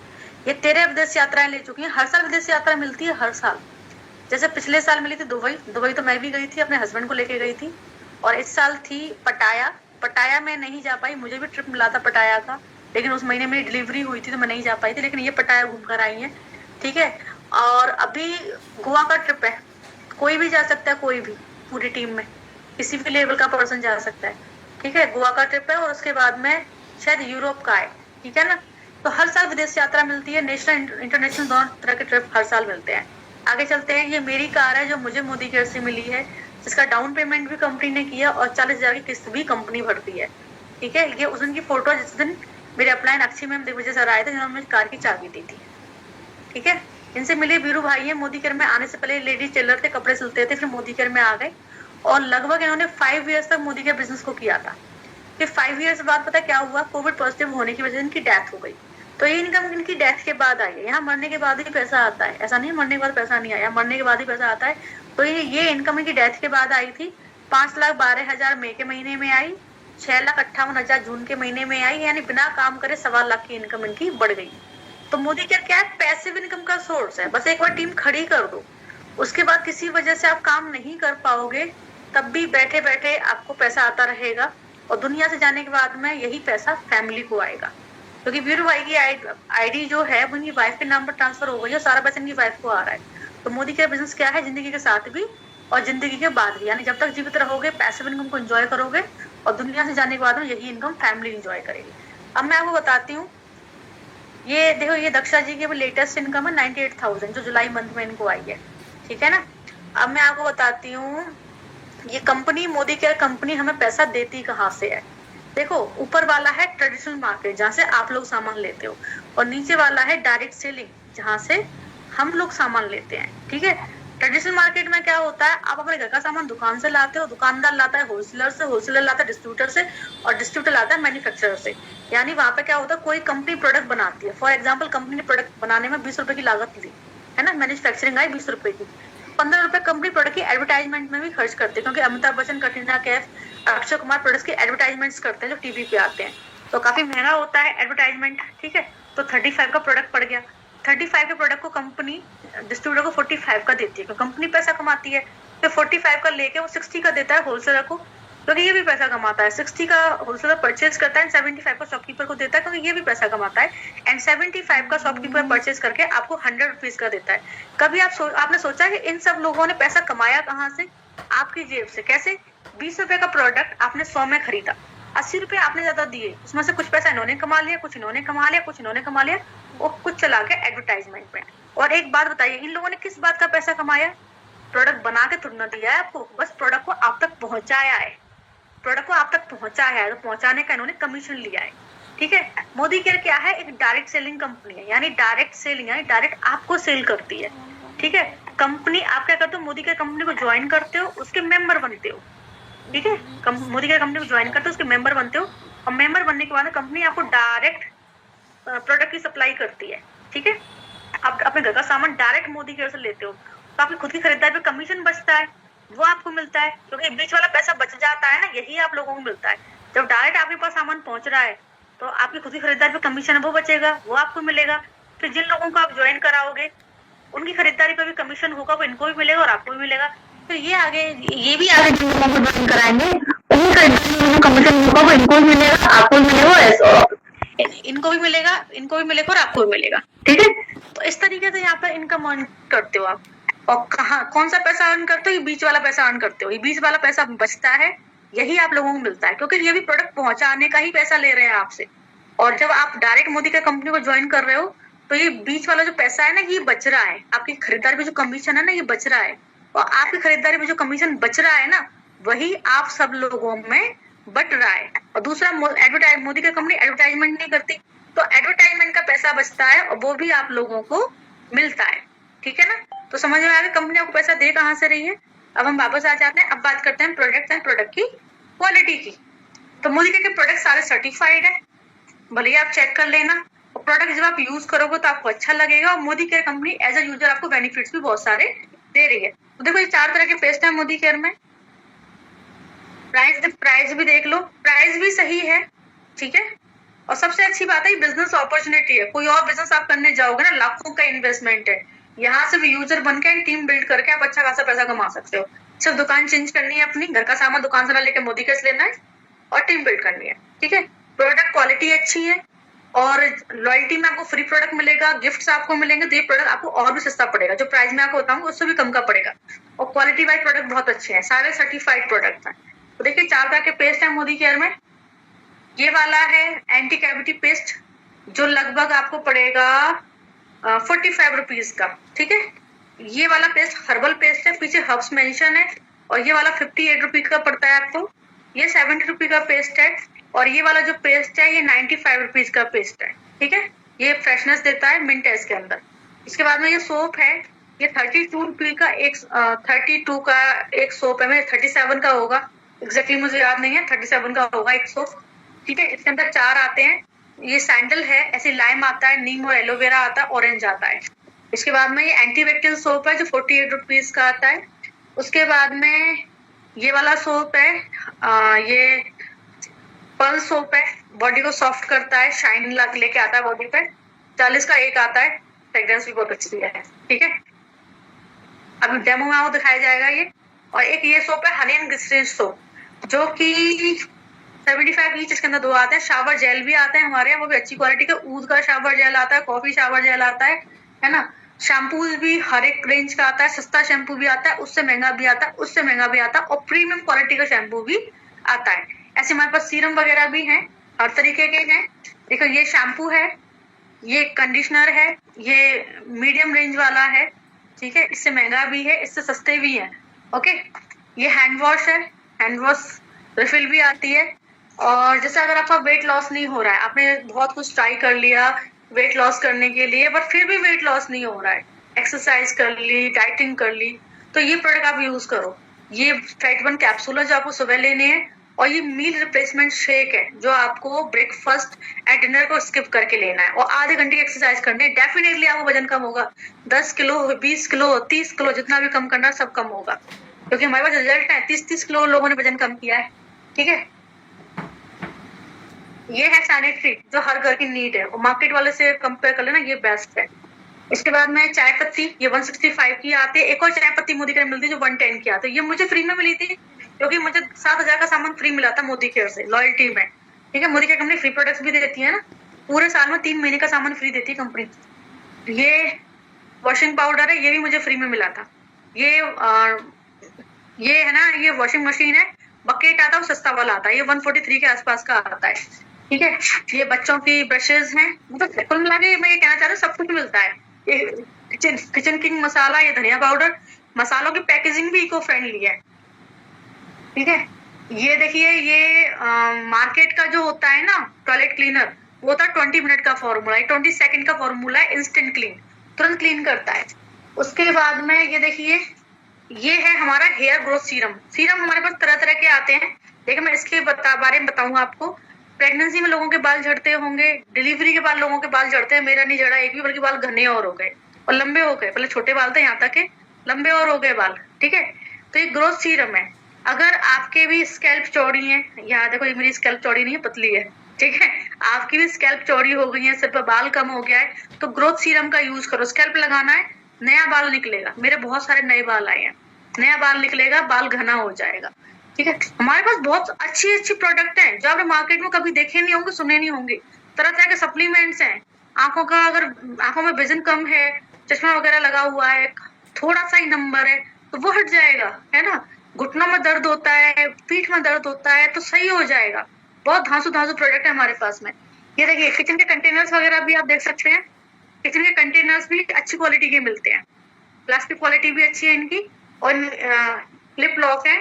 ये 13 विदेश यात्राएं ले चुकी हैं। हर साल विदेश यात्रा मिलती है, हर साल। जैसे पिछले साल मिली थी दुबई तो मैं भी गई थी, अपने हस्बैंड को लेके गई थी। और इस साल थी पटाया में नहीं जा पाई, मुझे भी ट्रिप मिला था पटाया का, लेकिन उस महीने मेरी डिलीवरी हुई थी तो मैं नहीं जा पाई थी। लेकिन ये पटाया घूम कर आई है, ठीक है। और अभी गोवा का ट्रिप है, कोई भी जा सकता है, कोई भी पूरी टीम में किसी भी लेवल का पर्सन जा सकता है, ठीक है। गोवा का ट्रिप है और उसके बाद में शायद यूरोप का है, ठीक है ना। तो हर साल विदेश यात्रा मिलती है। नेशनल इंटरनेशनल दोनों तरह के ट्रिप हर साल मिलते हैं। आगे चलते हैं। ये मेरी कार है जो मुझे मोदी केयर से मिली है, जिसका डाउन पेमेंट भी कंपनी ने किया और 40,000 की किस्त भी कंपनी भरती है, ठीक है। ये उस दिन की फोटो है जिस दिन मेरे upline Akshay ma'am Digvijay sir आए थे, जिन्होंने मुझे कार की चाबी दी थी, ठीक है। इनसे मिले बीरू भाई है। मोदी केयर में आने से पहले लेडीज टेलर थे, कपड़े सिलते थे, फिर मोदी केयर में आ गए और लगभग इन्होंने 5 ईयर्स तक मोदी केयर बिजनेस को किया था। फिर 5 ईयर्स बाद पता क्या हुआ, कोविड पॉजिटिव होने की वजह से इनकी डेथ हो गई। तो ये इनकम इनकी डेथ के बाद आई है। यहाँ मरने के बाद ही पैसा आता है, ऐसा नहीं मरने के बाद पैसा नहीं आया, मरने के बाद ही पैसा आता है। तो ये इनकम इनकी डेथ के बाद आई थी। 5,12,000 मई के महीने में आई, 6,58,000 जून के महीने में आई, यानी बिना काम करे 1.25 लाख की इनकम इनकी बढ़ गई। तो मोदी केयर क्या है, पैसिव इनकम का सोर्स है। बस एक बार टीम खड़ी कर दो, उसके बाद किसी वजह से आप काम नहीं कर पाओगे, तब भी बैठे बैठे आपको पैसा आता रहेगा। और दुनिया से जाने के बाद में यही पैसा फैमिली को आएगा, क्योंकि वीरू भाई की आईडी जो है वो इनकी वाइफ के नाम पर ट्रांसफर हो गई है, सारा पैसा इनकी वाइफ को आ रहा है। तो मोदी केयर बिजनेस क्या है, जिंदगी के साथ भी और जिंदगी के बाद भी, यानी जब तक जीवित रहोगे पैसिव इनकम को एंजॉय करोगे और दुनिया से जाने के बाद में यही इनकम फैमिली एंजॉय करेगी। अब मैं आपको बताती हूँ, ये देखो, ये दक्षा जी की लेटेस्ट इनकम है 98,000 जो जुलाई मंथ में इनको आई है, ठीक है ना। अब मैं आपको बताती हूँ, ये कंपनी मोदी केयर कंपनी हमें पैसा देती कहाँ से है। देखो, ऊपर वाला है ट्रेडिशनल मार्केट जहाँ से आप लोग सामान लेते हो, और नीचे वाला है डायरेक्ट सेलिंग जहाँ से हम लोग सामान लेते हैं, ठीक है। ट्रेडिशनल मार्केट में क्या होता है, आप अपने घर का सामान दुकान से लाते हो, दुकानदार लाता है होलसेलर से, होलसेलर लाता है डिस्ट्रीब्यूटर से, और डिस्ट्रीब्यूटर लाता है मैन्युफैक्चरर से। यानी वहां पे क्या होता है, कोई कंपनी प्रोडक्ट बनाती है, फॉर एग्जाम्पल कंपनी ने प्रोडक्ट बनाने में 20 रुपए की लागत ली है ना, मैन्युफैक्चरिंग आई 20 रुपए की, 15 रुपए कंपनी प्रोडक्ट की एडवर्टाइजमेंट में भी खर्च करते हैं, क्योंकि अमिताभ बच्चन, कटरीना कैफ, अक्षय कुमार प्रोडक्ट्स की एडवर्टाइजमेंट्स करते हैं जो टीवी पे आते हैं, तो काफी महंगा होता है एडवर्टाइजमेंट, ठीक है। तो 35 का प्रोडक्ट पड़ गया। 35 के प्रोडक्ट को कंपनी डिस्ट्रीब्यूटर को 45 का देती है, कंपनी पैसा कमाती है। फिर 45 का लेके वो 60 का देता है होलसेलर को, क्योंकि ये भी पैसा कमाता है। 60 का होलसेलर परचेज करता है, 75 का शॉपकीपर को देता है, क्योंकि ये भी पैसा कमाता है। एंड 75 का शॉपकीपर परचेज करके आपको 100 रुपीज का देता है। कभी आपने सोचा कि इन सब लोगों ने पैसा कमाया कहाँ से? आपकी जेब से। कैसे? 20 रुपए का प्रोडक्ट आपने 100 में खरीदा, 80 रुपए आपने ज्यादा दिए, उसमें से कुछ पैसा इन्होंने कमा लिया, कुछ इन्होंने कमा लिया, कुछ इन्होंने कमा लिया, और कुछ चला गया एडवर्टाइजमेंट में। और एक बात बताइए, इन लोगों ने किस बात का पैसा कमाया? प्रोडक्ट बना के थोड़ा दिया है आपको, बस प्रोडक्ट को आप तक पहुंचाया है, प्रोडक्ट को आप तक पहुंचाया है, तो पहुंचाने का इन्होंने कमीशन लिया है, ठीक है। मोदी केयर क्या है, एक डायरेक्ट सेलिंग कंपनी है, यानी डायरेक्ट सेलिंग, यानी डायरेक्ट आपको सेल करती है, ठीक है। कंपनी आप क्या करते हो, मोदी केयर कंपनी को ज्वाइन करते हो, उसके मेंबर बनते हो, ठीक है। मोदी केयर कंपनी को ज्वाइन करते हो, उसके मेंबर बनते हो, और मेंबर बनने के बाद कंपनी आपको डायरेक्ट प्रोडक्ट की सप्लाई करती है, ठीक है। आप अपने घर का सामान डायरेक्ट मोदी केयर से लेते हो, तो आपकी खुद की खरीदारी पे कमीशन बचता है, वो आपको मिलता है, क्योंकि बीच वाला पैसा बच जाता है ना, यही आप लोगों को मिलता है। जब डायरेक्ट आपके पास सामान पहुंच रहा है, तो आपकी खुद की खरीदारी पे कमीशन है वो बचेगा, वो आपको मिलेगा। फिर जिन लोगों को आप ज्वाइन कराओगे, उनकी खरीदारी पे भी कमीशन होगा, वो इनको भी मिलेगा और आपको भी मिलेगा। फिर ये भी आगे जिन लोगों को ज्वाइन कराएंगे, उनकी खरीदारी में कमीशन होगा, वो इनको भी मिलेगा, आपको भी मिलेगा, ऐसा इनको भी मिलेगा और आपको भी मिलेगा, ठीक है। तो इस तरीके से यहाँ पर इनकम अर्न करते हो आप। और कहाँ कौन सा पैसा अर्न करते हो, ये बीच वाला पैसा अर्न करते हो, ये बीच वाला पैसा बचता है, यही आप लोगों को मिलता है, क्योंकि ये भी प्रोडक्ट पहुंचाने का ही पैसा ले रहे हैं आपसे। और जब आप डायरेक्ट मोदी का कंपनी को ज्वाइन कर रहे हो, तो ये बीच वाला जो पैसा है ना, ये बच रहा है, आपकी खरीदारी पे जो कमीशन है ना, ये बच रहा है, और आपकी खरीदारी पे जो कमीशन बच रहा है ना, वही आप सब लोगों में बट रहा है। और दूसरा, मोदी का कंपनी एडवर्टाइजमेंट नहीं करती, तो एडवर्टाइजमेंट का पैसा बचता है और वो भी आप लोगों को मिलता है। ठीक है ना, तो समझ में आ गया कंपनी आपको पैसा दे कहाँ से रही है। अब हम वापस आ जाते हैं, अब बात करते हैं प्रोडक्ट एंड प्रोडक्ट की क्वालिटी की। तो मोदी के प्रोडक्ट सारे सर्टिफाइड है, भले आप चेक कर लेना, और प्रोडक्ट जब आप यूज करोगे तो आपको अच्छा लगेगा, और Modi care company as a user आपको बेनिफिट्स भी बहुत सारे दे रही है। तो देखो, ये 4 तरह के पेस्ट है मोदी केयर में। प्राइस भी देख लो, प्राइस भी सही है, ठीक है। और सबसे अच्छी बात है, बिजनेस अपॉर्चुनिटी है, कोई और बिजनेस आप करने जाओगे ना, लाखों का इन्वेस्टमेंट है, यहाँ से भी यूजर बन के टीम बिल्ड करके आप अच्छा खासा पैसा कमा सकते हो। सिर्फ दुकान चेंज करनी है, अपनी घर का सामान दुकान से ना लेके मोदी केयर लेना है और टीम बिल्ड करनी है, ठीक है। प्रोडक्ट क्वालिटी अच्छी है, और लॉयल्टी में आपको फ्री प्रोडक्ट मिलेगा, गिफ्ट्स आपको मिलेंगे, तो ये प्रोडक्ट आपको और भी सस्ता पड़ेगा, जो प्राइस में आपको बताऊंगा उससे भी कम का पड़ेगा। और क्वालिटी वाइज प्रोडक्ट बहुत अच्छे हैं, सारे सर्टिफाइड प्रोडक्ट हैं। तो देखिए, 4 तरह के पेस्ट है मोदी केयर में। ये वाला है एंटी कैविटी पेस्ट, जो लगभग आपको पड़ेगा 45 रुपीज का, ठीक है। ये वाला पेस्ट हर्बल पेस्ट है, पीछे हर्ब्स मेंशन है, और ये वाला 58 रुपीज का पड़ता है आपको। ये 70 रुपीज का पेस्ट है, और ये वाला जो पेस्ट है ये 95 रुपीज का पेस्ट है, ठीक है। ये फ्रेशनेस देता है, मिंट है इसके अंदर। इसके बाद में ये सोप है, ये 32 रुपीज का एक 32 का एक सोप है, मेरे 37 का होगा, एग्जैक्टली मुझे याद नहीं है, 37 का होगा एक सोप, ठीक है। इसके अंदर 4 आते हैं। ये सैंडल है, ऐसे लाइम आता है, नीम और एलोवेरा आता है, ऑरेंज आता है। इसके बाद में ये एंटीबैक्टीरियल सोप है, जो 48 रुपीज का आता है। उसके बाद में ये वाला सोप है, ये पर्ल सोप है, बॉडी को सॉफ्ट करता है, शाइन लेके आता है बॉडी पे, 40 का एक आता है, फ्रेग्रेंस भी बहुत अच्छी है, ठीक है। अभी डेमो में आपको दिखाया जाएगा ये। और एक ये सोप है हनी एंड ग्लिसरीन सोप, जो कि 75 ईच, इसके अंदर 2 आते हैं। शावर जेल भी आते हैं हमारे यहाँ, वो भी अच्छी क्वालिटी का, ऊद का शावर जेल आता है, कॉफी शावर जेल आता है ना। शैम्पू भी हर एक रेंज का आता है, सस्ता शैम्पू भी आता है, उससे महंगा भी आता है, उससे महंगा भी आता है, और प्रीमियम क्वालिटी का शैम्पू भी आता है। ऐसे हमारे पास सीरम वगैरह भी हैं, हर तरीके के हैं। देखो, ये शैम्पू है, ये कंडीशनर है, ये मीडियम रेंज वाला है, ठीक है। इससे महंगा भी है, इससे सस्ते भी है, ओके। ये हैंड वॉश है, हैंड वॉश रिफिल भी आती है। और जैसे अगर आपका वेट लॉस नहीं हो रहा है, आपने बहुत कुछ ट्राई कर लिया वेट लॉस करने के लिए, बट फिर भी वेट लॉस नहीं हो रहा है, एक्सरसाइज कर ली, डाइटिंग कर ली, तो ये प्रोडक्ट आप यूज करो। ये फैट-बर्न कैप्सूल है, जो आपको सुबह लेने हैं, और ये मील रिप्लेसमेंट शेक है, जो आपको ब्रेकफास्ट एंड डिनर को स्किप करके लेना है, और आधे घंटे की एक्सरसाइज करनी है। डेफिनेटली आपको वजन कम होगा, 10 किलो, 20 किलो, 30 किलो, जितना भी कम करना है सब कम होगा, क्योंकि हमारे पास रिजल्ट है, 30-30 किलो लोगों ने वजन कम किया है, ठीक है। ये है सैनिटरी, जो हर घर की नीड है, और मार्केट वाले से कंपेयर कर लेना, ये बेस्ट है। इसके बाद में चाय पत्ती, ये 165 की आती है। एक और चाय पत्ती मोदी केयर मिलती है जो 110 की आती है, ये मुझे फ्री में मिली थी, क्योंकि मुझे 7,000 का सामान फ्री मिला था मोदी केयर से, लॉयल्टी में, ठीक है। Modi care company free products भी देती है ना, पूरे साल में 3 महीने का सामान फ्री देती है कंपनी। ये वॉशिंग पाउडर है, ये भी मुझे फ्री में मिला था। ये है ना, ये वॉशिंग मशीन है, बकेट आता है, वो सस्ता वाला आता है, ये 143 के आसपास का आता है, ठीक है। ये बच्चों की ब्रशेज हैं, मतलब कुल मिला के मैं ये कहना चाह रही हूँ, सब कुछ मिलता है। ये किचन किंग मसाला, ये धनिया पाउडर, मसालों की पैकेजिंग भी इको फ्रेंडली है, ठीक है। ये देखिए, ये मार्केट का जो होता है ना टॉयलेट क्लीनर, वो होता है 20 मिनट का फॉर्मूला, 20 सेकंड का फॉर्मूला है, इंस्टेंट क्लीन, तुरंत क्लीन करता है। उसके बाद में ये देखिए, ये है हमारा हेयर ग्रोथ सीरम। सीरम हमारे पास तरह तरह के आते हैं, देखिए मैं इसके बारे में बताऊंगा आपको। प्रेगनेंसी में लोगों के बाल झड़ते होंगे, डिलीवरी के बाद लोगों के बाल झड़ते हैं, मेरा नहीं झड़ा एक भी, बल्कि बाल घने और हो गए और लंबे हो गए, पहले छोटे बाल थे, यहाँ तक के लंबे और हो गए बाल, ठीक है। तो ये ग्रोथ सीरम है। अगर आपके भी स्कैल्प चौड़ी है, यहाँ देखो, ये मेरी स्कैल्प चौड़ी नहीं है, पतली है, ठीक है। आपकी भी स्कैल्प चौड़ी हो गई है, सिर पर बाल कम हो गया है, तो ग्रोथ सीरम का यूज करो। स्कैल्प लगाना है, नया बाल निकलेगा, मेरे बहुत सारे नए बाल आए हैं, नया बाल निकलेगा, बाल घना हो जाएगा, ठीक है। हमारे पास बहुत अच्छी अच्छी प्रोडक्ट हैं, जो आपने मार्केट में कभी देखे नहीं होंगे, सुने नहीं होंगे। तरह तरह के सप्लीमेंट्स हैं, आंखों का, अगर आंखों में विजन कम है, चश्मा वगैरह लगा हुआ है, थोड़ा सा ही नंबर है तो वो हट जाएगा, है ना। घुटनों में दर्द होता है, पीठ में दर्द होता है तो सही हो जाएगा। बहुत धांसू धांसू प्रोडक्ट है हमारे पास में। ये देखिए किचन के कंटेनर्स वगैरह भी आप देख सकते हैं। किचन के कंटेनर्स भी अच्छी क्वालिटी के मिलते हैं, प्लास्टिक क्वालिटी भी अच्छी है इनकी, और क्लिप लॉक है,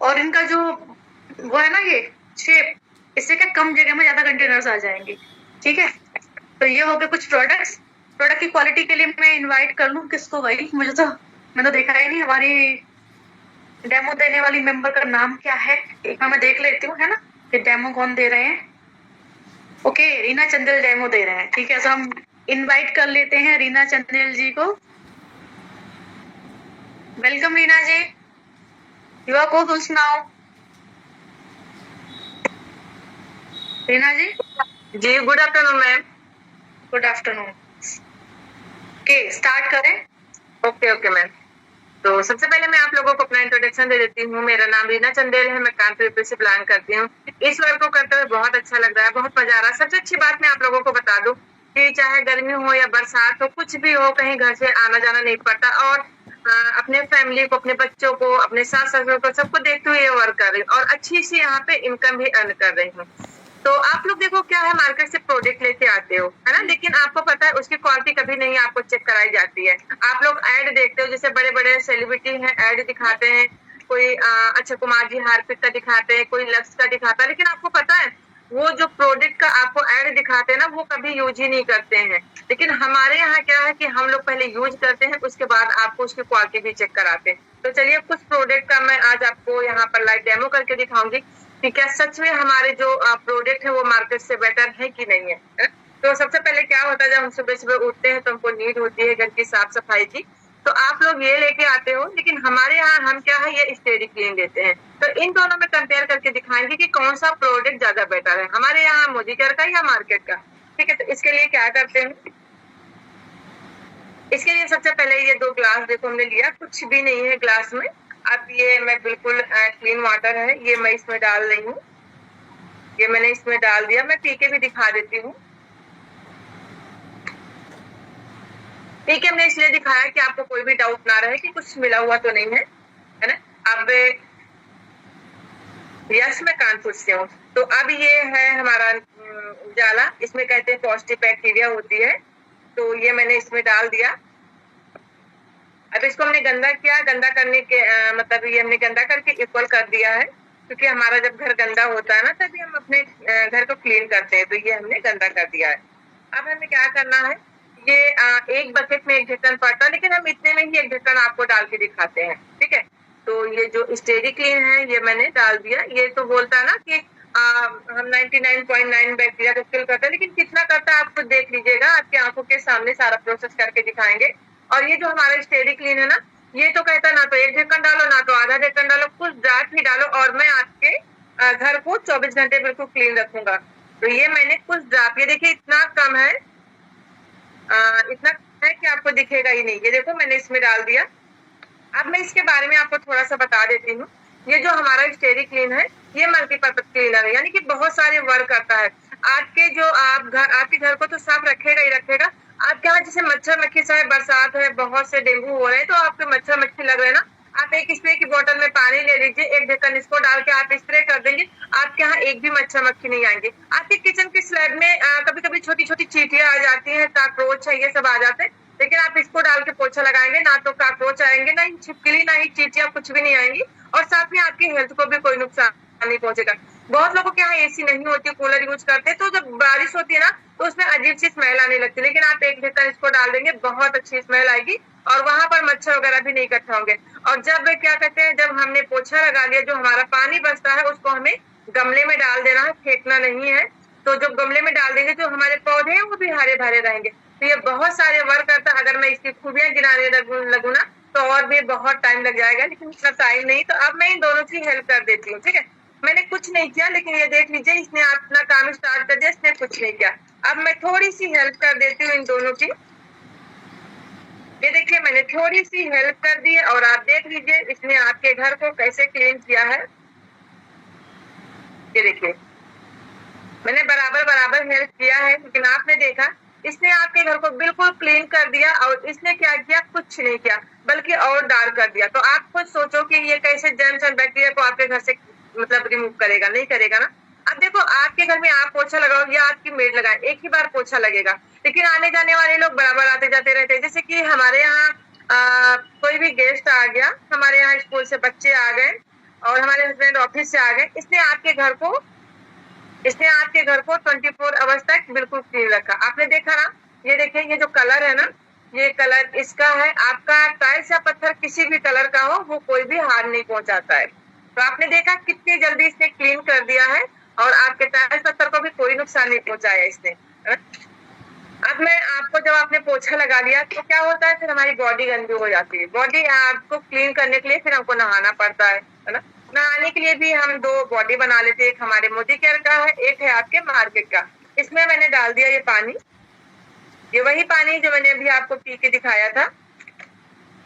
और इनका जो वो है ना ये शेप, इससे क्या कम जगह में ज्यादा कंटेनर्स आ जाएंगे। ठीक है, तो ये हो गए कुछ प्रोडक्ट्स। प्रोडक्ट की क्वालिटी के लिए मैं इनवाइट कर लूं किसको भाई, मुझे तो मैंने देखा ही नहीं। हमारी डेमो देने वाली मेंबर का नाम क्या है, एक बार मैं देख लेती हूँ, है ना, कि डेमो कौन दे रहे हैं। ओके, रीना चंदेल डेमो दे रहे हैं। ठीक है, तो हम इनवाइट कर लेते हैं रीना चंदेल जी को। Welcome Reena ji, you are को सुनाओ। Reena ji ji good afternoon ma'am. Good afternoon. Okay, start करें। Okay ma'am. तो सबसे पहले मैं आप लोगों को अपना इंट्रोडक्शन दे देती हूँ। मेरा नाम रीना चंदेल है, मैं कानपुर से बिलोंग करती हूँ। इस वर्क को करते हुए बहुत अच्छा लग रहा है, बहुत मजा आ रहा है। सबसे अच्छी बात मैं आप लोगों को बता दूं कि चाहे गर्मी हो या बरसात हो, कुछ भी हो, कहीं घर से आना जाना नहीं पड़ता, और अपने फैमिली को, अपने बच्चों को, अपने सास ससुर को, सबको देखते हुए ये वर्क कर रही हूँ, और अच्छी सी यहाँ पे इनकम भी अर्न कर रही हूँ। तो आप लोग देखो क्या है, मार्केट से प्रोडक्ट लेके आते हो, है ना, लेकिन आपको पता है उसकी क्वालिटी कभी नहीं आपको चेक कराई जाती है। आप लोग ऐड देखते हो, जैसे बड़े बड़े सेलिब्रिटी हैं ऐड दिखाते हैं, कोई अक्षय कुमार जी हार्पिक का दिखाते हैं, कोई लक्स का दिखाता है, लेकिन आपको पता है वो जो प्रोडक्ट का आपको ऐड दिखाते हैं ना, वो कभी यूज ही नहीं करते हैं। लेकिन हमारे यहाँ क्या है कि हम लोग पहले यूज करते हैं, उसके बाद आपको उसकी क्वालिटी भी चेक कराते हैं। तो चलिए कुछ प्रोडक्ट का मैं आज आपको यहाँ पर लाइव डेमो करके दिखाऊंगी कि क्या सच में हमारे जो प्रोडक्ट है वो मार्केट से बेटर है कि नहीं है। तो सबसे पहले क्या होता है, जब हम सुबह सुबह उठते हैं तो हमको नीड होती है घर की साफ सफाई की, तो आप लोग ये लेके आते हो, लेकिन हमारे यहाँ हम क्या है ये स्टेडी क्लीन देते हैं। तो इन दोनों में कंपेयर करके दिखाएंगे कि कौन सा प्रोडक्ट ज्यादा बेटर है, हमारे यहाँ मोदी केयर का या मार्केट का। ठीक है, तो इसके लिए क्या करते हैं, इसके लिए सबसे पहले ये 2 ग्लास देखो हमने लिया, कुछ भी नहीं है ग्लास में। अब ये मैं बिल्कुल क्लीन वाटर है, ये मैं इसमें डाल रही हूँ, ये मैंने इसमें डाल दिया। मैं पी के भी दिखा देती हूँ। पी के हमने इसलिए दिखाया कि आपको कोई भी डाउट ना रहे कि कुछ मिला हुआ तो नहीं है ना। अब यस, मैं कानपुर से हूँ। तो अब ये है हमारा उजाला, इसमें कहते हैं पॉजिटिव बैक्टीरिया होती है, तो ये मैंने इसमें डाल दिया। अब इसको हमने गंदा किया, गंदा करने के मतलब ये हमने गंदा करके इक्वल कर दिया है, क्योंकि हमारा जब घर गंदा होता है ना तभी हम अपने घर को क्लीन करते हैं, तो ये हमने गंदा कर दिया है। अब हमें क्या करना है, ये एक बकेट में एक ढक्कन पड़ता है, लेकिन हम इतने में ही एक ढक्कन आपको डाल के दिखाते हैं। ठीक है, तो ये जो स्टेडी क्लीन है ये मैंने डाल दिया। ये तो बोलता है ना कि हम 99.9 बैक्टीरिया को किल करते हैं, लेकिन कितना करता है आप खुद देख लीजिएगा, आपकी आंखों के सामने सारा प्रोसेस करके दिखाएंगे। और ये जो हमारा स्टेडी क्लीन है ना, ये तो कहता है ना तो एक ढक्कन डालो ना तो आधा ढक्कन डालो, कुछ ड्राफ्ट ही डालो, और मैं आपके घर को 24 घंटे बिल्कुल क्लीन रखूंगा। तो ये मैंने कुछ ड्राफ्ट, ये देखिए इतना कम है, इतना है कि आपको दिखेगा ही नहीं। ये देखो मैंने इसमें डाल दिया। अब मैं इसके बारे में आपको थोड़ा सा बता देती हूँ। ये जो हमारा स्टेडी क्लीन है ये मल्टीपर्पज क्लीनर है, यानी कि बहुत सारे वर्क करता है। आपके जो आपके घर को तो साफ रखेगा ही रखेगा। आपके यहाँ जैसे मच्छर मक्खी, चाहे बरसात है, बहुत से डेंगू हो रहे हैं, तो आपके मच्छर मक्खी लग रहे हैं ना, आप एक स्प्रे की बोतल में पानी ले लीजिए, एक ढक्कन इसको डाल के आप स्प्रे कर देंगे, आपके यहाँ एक भी मच्छर मक्खी नहीं आएंगे। आपके किचन के स्लैब में कभी कभी छोटी छोटी चींटियां आ जाती हैं, काकरोच है, ये सब आ जाते हैं, लेकिन आप इसको डाल के पोछा लगाएंगे ना तो काकरोच आएंगे, ना ही छिपकली, ना ही चींटियां, कुछ भी नहीं आएंगी, और साथ में आपकी हेल्थ को भी कोई नुकसान नहीं पहुंचेगा। बहुत लोगों के यहाँ एसी नहीं होती, कूलर यूज करते हैं, तो जब बारिश होती है ना तो उसमें अजीब सी स्मेल आने लगती है, लेकिन आप एक ढक्कन इसको डाल देंगे बहुत अच्छी स्मेल आएगी, और वहां पर मच्छर वगैरह भी नहीं इकट्ठा होंगे। और जब क्या कहते हैं, जब हमने पोछा लगा लिया, जो हमारा पानी बचता है उसको हमें गमले में डाल देना है, फेंकना नहीं है। तो जब गमले में डाल देंगे जो हमारे पौधे हैं वो भी हरे भरे रहेंगे। तो ये बहुत सारे वर्क करता है। अगर मैं इसकी खूबियां गिनाने लगू ना तो और भी बहुत टाइम लग जाएगा, लेकिन इतना टाइम नहीं, तो अब मैं इन दोनों की हेल्प कर देती हूँ। ठीक है, मैंने कुछ नहीं किया, लेकिन ये देख लीजिए इसने अपना काम स्टार्ट कर दिया, इसने कुछ नहीं किया। अब मैं थोड़ी सी हेल्प कर देती हूँ इन दोनों की। ये देखिए मैंने थोड़ी सी हेल्प कर दी है, और आप देख लीजिए इसने आपके घर को कैसे क्लीन किया है। ये देखिए मैंने बराबर बराबर हेल्प किया है, लेकिन आपने देखा इसने आपके घर को बिल्कुल क्लीन कर दिया और इसने क्या किया, कुछ नहीं किया बल्कि और डार्क कर दिया। तो आप खुद सोचो कि ये कैसे जर्म्स और बैक्टीरिया को आपके घर से मतलब रिमूव करेगा, नहीं करेगा ना। अब देखो आपके घर में आप पोछा लगाओ या आपकी मेड लगाए, एक ही बार पोछा लगेगा, लेकिन आने जाने वाले लोग बराबर आते जाते रहते हैं। जैसे कि हमारे यहाँ कोई भी गेस्ट आ गया, हमारे यहाँ स्कूल से बच्चे आ गए और हमारे हस्बैंड ऑफिस से आ गए, इसने आपके घर को 24 आवर्स तक बिल्कुल क्लीन रखा। आपने देखा ना, ये देखिए ये जो कलर है ना, ये कलर इसका है। आपका टाइल्स या पत्थर किसी भी कलर का हो, वो कोई भी हार्म नहीं पहुंचाता है। तो आपने देखा कितनी जल्दी इसने क्लीन कर दिया है और आपके टाइल्स पत्थर को भी कोई नुकसान नहीं पहुंचाया इसने। अब मैं आपको, जब आपने पोछा लगा लिया तो क्या होता है, फिर हमारी बॉडी गंदी हो जाती है। बॉडी आपको क्लीन करने के लिए फिर हमको नहाना पड़ता है ना। नहाने के लिए भी हम 2 बॉडी बना लेते हैं, एक हमारे मोदी केयर का है, एक है आपके मार्केट का। इसमें मैंने डाल दिया ये पानी, ये वही पानी जो मैंने अभी आपको पी के दिखाया था।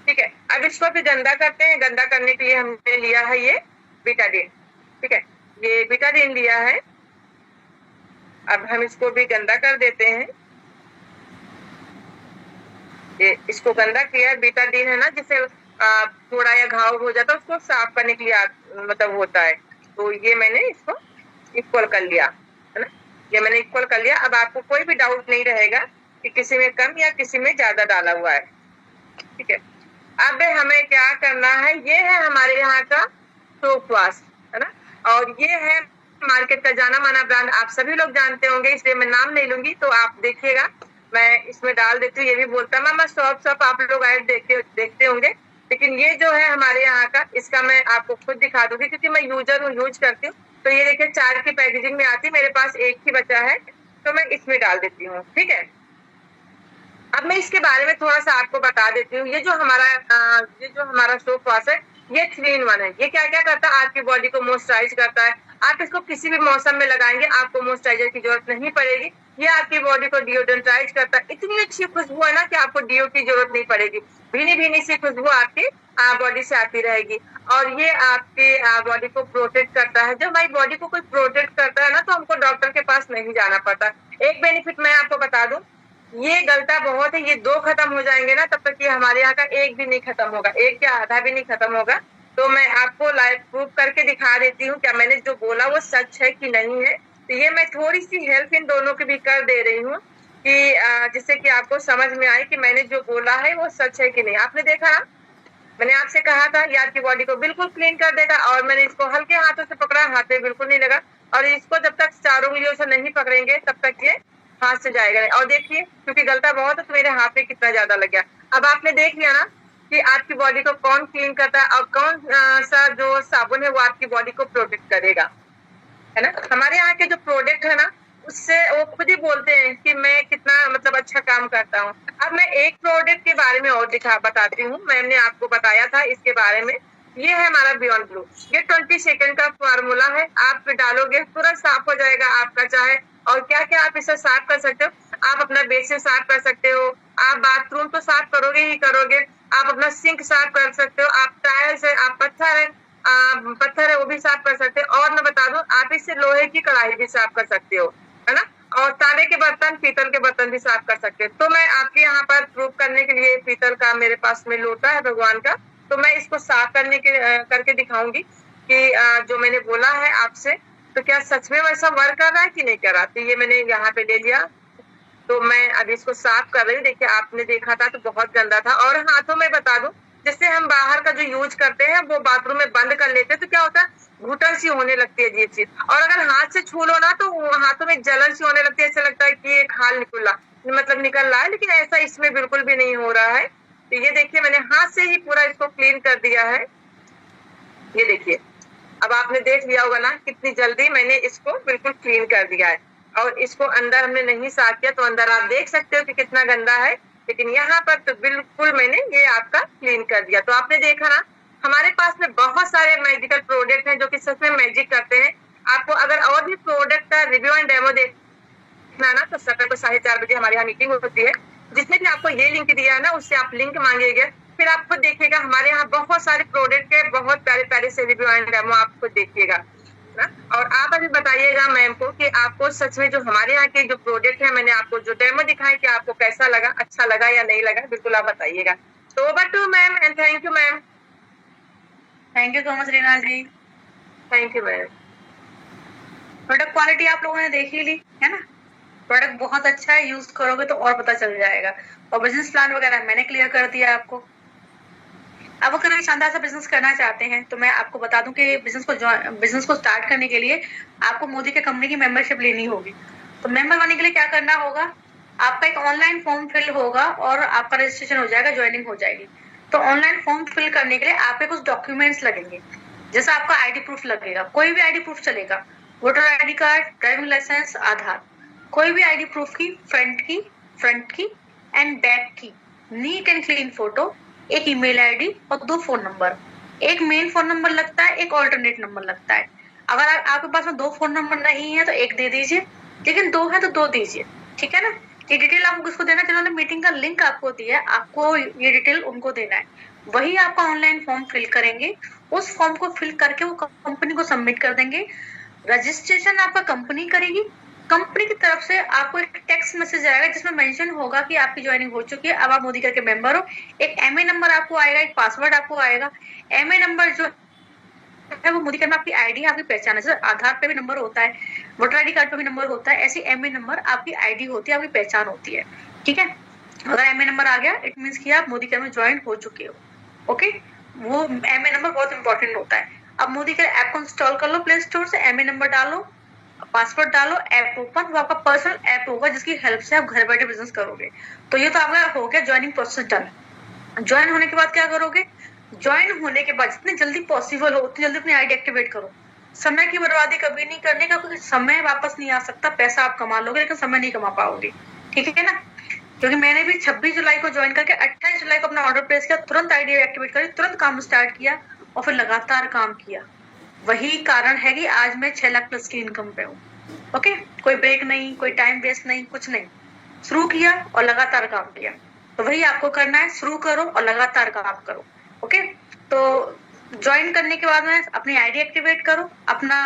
ठीक है, अब इसको भी गंदा करते हैं। गंदा करने के लिए हमने लिया है ये बीटाडीन। ठीक है, ये बीटाडीन लिया है। अब हम इसको भी गंदा कर देते हैं। ये इसको गंदा किया, बीटाडीन है ना, जिससे थोड़ा या घाव हो जाता है उसको साफ करने के लिए मतलब होता है। तो ये मैंने इसको इक्वल कर लिया है ना, ये मैंने इक्वल कर लिया। अब आपको कोई भी डाउट नहीं रहेगा कि किसी में कम या किसी में ज्यादा डाला हुआ है। ठीक है, अब हमें क्या करना है, ये है हमारे यहाँ का सोप वाश है ना, और ये है मार्केट का जाना माना ब्रांड, आप सभी लोग जानते होंगे, इसलिए मैं नाम नहीं लूंगी। तो आप देखिएगा, मैं इसमें डाल देती हूँ। ये भी बोलता है मामा सॉप आप लोग ऐड देखते होंगे, लेकिन ये जो है हमारे यहाँ का, इसका मैं आपको खुद दिखा दूंगी क्योंकि मैं यूजर हूँ, यूज करती हूँ। तो ये देखिए 4 की पैकेजिंग में आती, मेरे पास एक ही बचा है तो मैं इसमें डाल देती हूँ। ठीक है, अब मैं इसके बारे में थोड़ा सा आपको बता देती हूँ। ये जो हमारा सोप वाश है, ये 3 in 1 है। ये क्या क्या करता है, आपकी बॉडी को मॉइस्चराइज करता है। आप इसको किसी भी मौसम में लगाएंगे, आपको मॉइस्चराइजर की जरूरत नहीं पड़ेगी। ये आपकी बॉडी को डिओड्रेंटाइज करता है। इतनी अच्छी खुशबू है ना कि आपको डीओ की जरूरत नहीं पड़ेगी, भीनी भीनी सी खुशबू आपकी बॉडी से आती रहेगी। और ये आपकी बॉडी को प्रोटेक्ट करता है। जब हमारी बॉडी को कोई प्रोटेक्ट करता है ना, तो हमको डॉक्टर के पास नहीं जाना पड़ता। एक बेनिफिट मैं आपको बता दूं, ये गलता बहुत है, ये 2 खत्म हो जाएंगे ना, तब तक ये हमारे यहाँ का एक भी नहीं खत्म होगा, एक क्या आधा भी नहीं खत्म होगा। तो मैं आपको लाइव प्रूफ करके दिखा देती हूँ, क्या मैंने जो बोला वो सच है कि नहीं है। तो ये मैं थोड़ी सी हेल्प इन दोनों की भी कर दे रही हूँ कि जिससे कि आपको समझ में आए कि मैंने जो बोला है वो सच है कि नहीं। आपने देखा, मैंने आपसे कहा था ये आपकी बॉडी को बिल्कुल क्लीन कर देगा, और मैंने इसको हल्के हाथों से पकड़ा, हाथ में बिल्कुल नहीं लगा। और इसको जब तक चारों उंगलियों से नहीं पकड़ेंगे तब तक ये हाथ से जाएगा नहीं। और देखिए, क्योंकि गलता बहुत है तो मेरे हाथ में कितना ज्यादा लग गया। अब आपने देख लिया ना कि आपकी बॉडी को कौन क्लीन करता है और कौन सा जो साबुन है वो आपकी बॉडी को प्रोटेक्ट करेगा, है ना। हमारे यहाँ के जो प्रोडक्ट है ना, उससे वो खुद ही बोलते हैं कि मैं कितना मतलब अच्छा काम करता हूँ। अब मैं एक प्रोडक्ट के बारे में और बताती हूँ। मैंने आपको बताया था इसके बारे में, ये है हमारा बियॉन्ड ब्लू। ये 20 सेकंड का फार्मूला है, आप डालोगे तुरंत साफ हो जाएगा आपका। चाहे और क्या क्या आप इसे साफ कर सकते हो, आप अपना बेसिन साफ कर सकते हो, आप बाथरूम तो साफ करोगे ही करोगे, आप अपना सिंक साफ कर सकते हो, आप टाइल्स है, आप पत्थर है वो भी साफ कर सकते हो। और मैं बता दूं, आप इससे लोहे की कढ़ाई भी साफ कर सकते हो, है ना। और तांबे के बर्तन, पीतल के बर्तन भी साफ कर सकते हो। तो मैं आपके यहाँ पर प्रूफ करने के लिए पीतल का मेरे पास में लोटा है भगवान का, तो मैं इसको साफ करके दिखाऊंगी कि जो मैंने बोला है आपसे, तो क्या सच में वैसा वर्क कर रहा है कि नहीं कर रहा। तो ये मैंने यहाँ पे ले लिया, तो मैं अभी इसको साफ कर रही हूँ। देखिए, आपने देखा था तो बहुत गंदा था। और हाथों में बता दूं, जैसे हम बाहर का जो यूज करते हैं वो बाथरूम में बंद कर लेते हैं, तो क्या होता है, घुटन सी होने लगती है अजीब सी। और अगर हाथ से छू लो ना तो हाथों में जलन सी होने लगती है, ऐसा लगता है कि ये खाल निकल रहा है, लेकिन ऐसा इसमें बिल्कुल भी नहीं हो रहा है। तो ये देखिए, मैंने हाथ से ही पूरा इसको क्लीन कर दिया है। ये देखिए, अब आपने देख लिया होगा ना कितनी जल्दी मैंने इसको बिल्कुल क्लीन कर दिया है। और इसको अंदर हमने नहीं साफ किया, तो अंदर आप देख सकते हो कि कितना गंदा है, लेकिन यहाँ पर तो बिल्कुल मैंने ये आपका क्लीन कर दिया। तो आपने देखा ना, हमारे पास में बहुत सारे मेडिकल प्रोडक्ट हैं जो कि सच में मैजिक करते हैं। आपको अगर और भी प्रोडक्ट का रिव्यू एंड डेमो देखना ना, तो सटर को 4:30 बजे हमारे यहाँ मीटिंग होती है, जिसमें भी आपको ये लिंक दिया है ना, उससे आप लिंक मांगेंगे, फिर आप खुद देखिएगा हमारे यहाँ बहुत सारे प्रोडक्ट के बहुत प्यारे प्यारे से रिव्यू एंड डेमो आप खुद देखिएगा ना। और आप भी बताइएगा मैम को कि आपको सच में जो हमारे यहाँ के जो प्रोडक्ट है, मैंने आपको जो डेमो दिखाया कि आपको कैसा लगा, अच्छा लगा या नहीं लगा, बिल्कुल आप बताइएगा। तो over to ma'am and thank you ma'am. Thank you so much Reena ji. Thank you ma'am. Product quality आप लोगों ने देख ही ली है ना। प्रोडक्ट बहुत अच्छा है, यूज करोगे तो और पता चल जाएगा। और बिजनेस प्लान वगैरह मैंने क्लियर कर दिया आपको। अब अगर आप शानदार सा बिजनेस करना चाहते हैं तो मैं आपको बता दूं कि बिजनेस को स्टार्ट करने के लिए आपको मोदी के कंपनी की मेंबरशिप लेनी होगी। तो मेंबर बनने के लिए क्या करना होगा, आपका एक ऑनलाइन फॉर्म फिल होगा और आपका रजिस्ट्रेशन हो जाएगा, ज्वाइनिंग हो जाएगी। तो ऑनलाइन फॉर्म फिल करने के लिए आपके कुछ डॉक्यूमेंट्स लगेंगे, जैसा आपका आईडी प्रूफ लगेगा, कोई भी आईडी प्रूफ चलेगा, voter ID card, driving licence, Aadhaar, कोई भी आईडी प्रूफ की फ्रंट की एंड बैक की नीट एंड क्लीन फोटो, एक ईमेल आईडी और 2 फोन नंबर। एक मेन फोन नंबर लगता है, एक ऑल्टरनेट नंबर लगता है। अगर आपके पास में 2 फोन नंबर नहीं है तो एक दे दीजिए, लेकिन 2 है तो 2 दीजिए, ठीक है ना। ये डिटेल आपको किसको देना है, जिन्होंने मीटिंग का लिंक आपको दिया है, आपको ये डिटेल उनको देना है। वही आपका ऑनलाइन फॉर्म फिल करेंगे, उस फॉर्म को फिल करके वो कंपनी को सबमिट कर देंगे। रजिस्ट्रेशन आपका कंपनी करेगी, कंपनी की तरफ से आपको एक टेक्स्ट मैसेज आएगा जिसमें मेंशन होगा कि आपकी ज्वाइनिंग हो चुकी है, अब आप मोदी के मेंबर हो। एक एमए नंबर आपको आएगा, एक पासवर्ड आपको आएगा। एमए नंबर जो है वो मोदी में आपकी आईडी, आपकी पहचान है। जैसे आधार पे भी नंबर होता है, वोटर आईडी कार्ड पे भी नंबर होता है, ऐसी एमए नंबर आपकी आईडी होती है, आपकी पहचान होती है, ठीक है। अगर एमए नंबर आ गया इट मीन्स कि आप मोदी में ज्वाइन हो चुके हो। ओके, वो एमए नंबर बहुत इंपॉर्टेंट होता है। अब मोदी के ऐप को इंस्टॉल कर लो प्ले स्टोर से, एमए नंबर डालो, पासवर्ड डालो, ऐप ओपन, वो आपका पर्सनल ऐप होगा जिसकी हेल्प से आप घर बैठे बिजनेस करोगे। तो ये तो आपका हो गया ज्वाइनिंग प्रोसेस डन। ज्वाइन होने के बाद क्या करोगे, ज्वाइन होने के बाद जितनी जल्दी पॉसिबल हो उतनी जल्दी अपनी आईडी एक्टिवेट करो। समय की बर्बादी कभी नहीं करने का, क्योंकि समय वापस नहीं आ सकता। पैसा आप कमा लोगे लेकिन समय नहीं कमा पाओगे, ठीक है ना। क्योंकि मैंने भी 26 जुलाई को ज्वाइन करके 28 जुलाई को अपना ऑर्डर प्लेस किया, तुरंत आईडी एक्टिवेट करी, तुरंत काम स्टार्ट किया और फिर लगातार काम किया। वही कारण है कि आज मैं 6 लाख प्लस की इनकम पे हूँ। ओके, कोई ब्रेक नहीं, कोई टाइम वेस्ट नहीं, कुछ नहीं, शुरू किया और लगातार काम किया। तो वही आपको करना है, शुरू करो और लगातार काम करो। ओके, तो ज्वाइन करने के बाद में अपनी आईडी एक्टिवेट करो, अपना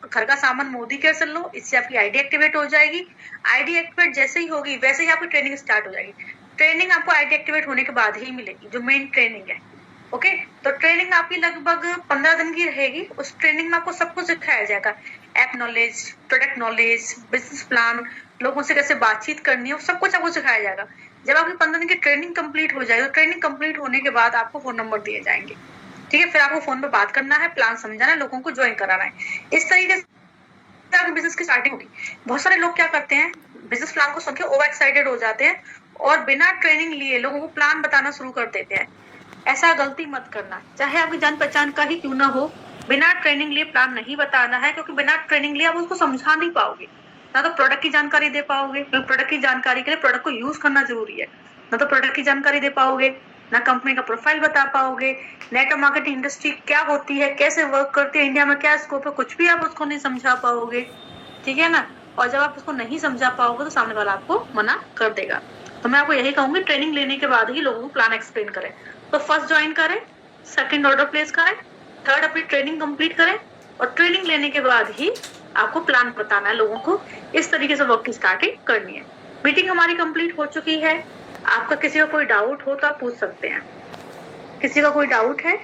घर का सामान मोदी केयर से लो, इससे आपकी आईडी एक्टिवेट हो जाएगी। आईडी एक्टिवेट जैसे ही होगी वैसे ही आपकी ट्रेनिंग स्टार्ट हो जाएगी। ट्रेनिंग आपको आईडी एक्टिवेट होने के बाद ही मिलेगी, जो मेन ट्रेनिंग है। ओके, तो ट्रेनिंग आपकी लगभग 15 दिन की रहेगी। उस ट्रेनिंग में आपको सब कुछ सिखाया जाएगा, app knowledge, product knowledge, business plan, लोगों से कैसे बातचीत करनी है, सब कुछ आपको सिखाया जाएगा। जब आपकी 15 दिन की ट्रेनिंग कंप्लीट हो जाएगी, तो ट्रेनिंग कंप्लीट होने के बाद आपको फोन नंबर दिए जाएंगे, ठीक है। फिर आपको फोन पे बात करना है, प्लान समझाना है, लोगों को ज्वाइन कराना है। इस तरीके से आपकी बिजनेस की स्टार्टिंग होगी। बहुत सारे लोग क्या करते हैं, बिजनेस प्लान को सुन के ओवर एक्साइटेड हो जाते हैं और बिना ट्रेनिंग लिए लोगों को प्लान बताना शुरू कर देते हैं। ऐसा गलती मत करना, चाहे आपकी जान पहचान का ही क्यों ना हो, बिना ट्रेनिंग लिए प्लान नहीं बताना है। क्योंकि बिना ट्रेनिंग लिए आप उसको समझा नहीं पाओगे, ना तो प्रोडक्ट की जानकारी दे पाओगे। प्रोडक्ट की जानकारी के लिए प्रोडक्ट को यूज करना जरूरी है, ना तो प्रोडक्ट की जानकारी दे पाओगे, ना कंपनी का प्रोफाइल बता पाओगे, नेटवर्क मार्केटिंग इंडस्ट्री क्या होती है, कैसे वर्क करती है, इंडिया में क्या स्कोप है, कुछ भी आप उसको नहीं समझा पाओगे, ठीक है ना। और जब आप उसको नहीं समझा पाओगे तो सामने वाला आपको मना कर देगा। तो मैं आपको यही कहूंगी, ट्रेनिंग लेने के बाद ही लोगों को प्लान एक्सप्लेन करें। तो फर्स्ट ज्वाइन करें, सेकंड ऑर्डर प्लेस करें, थर्ड अपनी ट्रेनिंग कंप्लीट करें और ट्रेनिंग लेने के बाद ही आपको प्लान बताना है लोगों को। इस तरीके से वर्क की स्टार्टिंग करनी है। मीटिंग हमारी कंप्लीट हो चुकी है। आपका किसी का कोई डाउट हो तो आप पूछ सकते हैं। किसी का कोई डाउट है?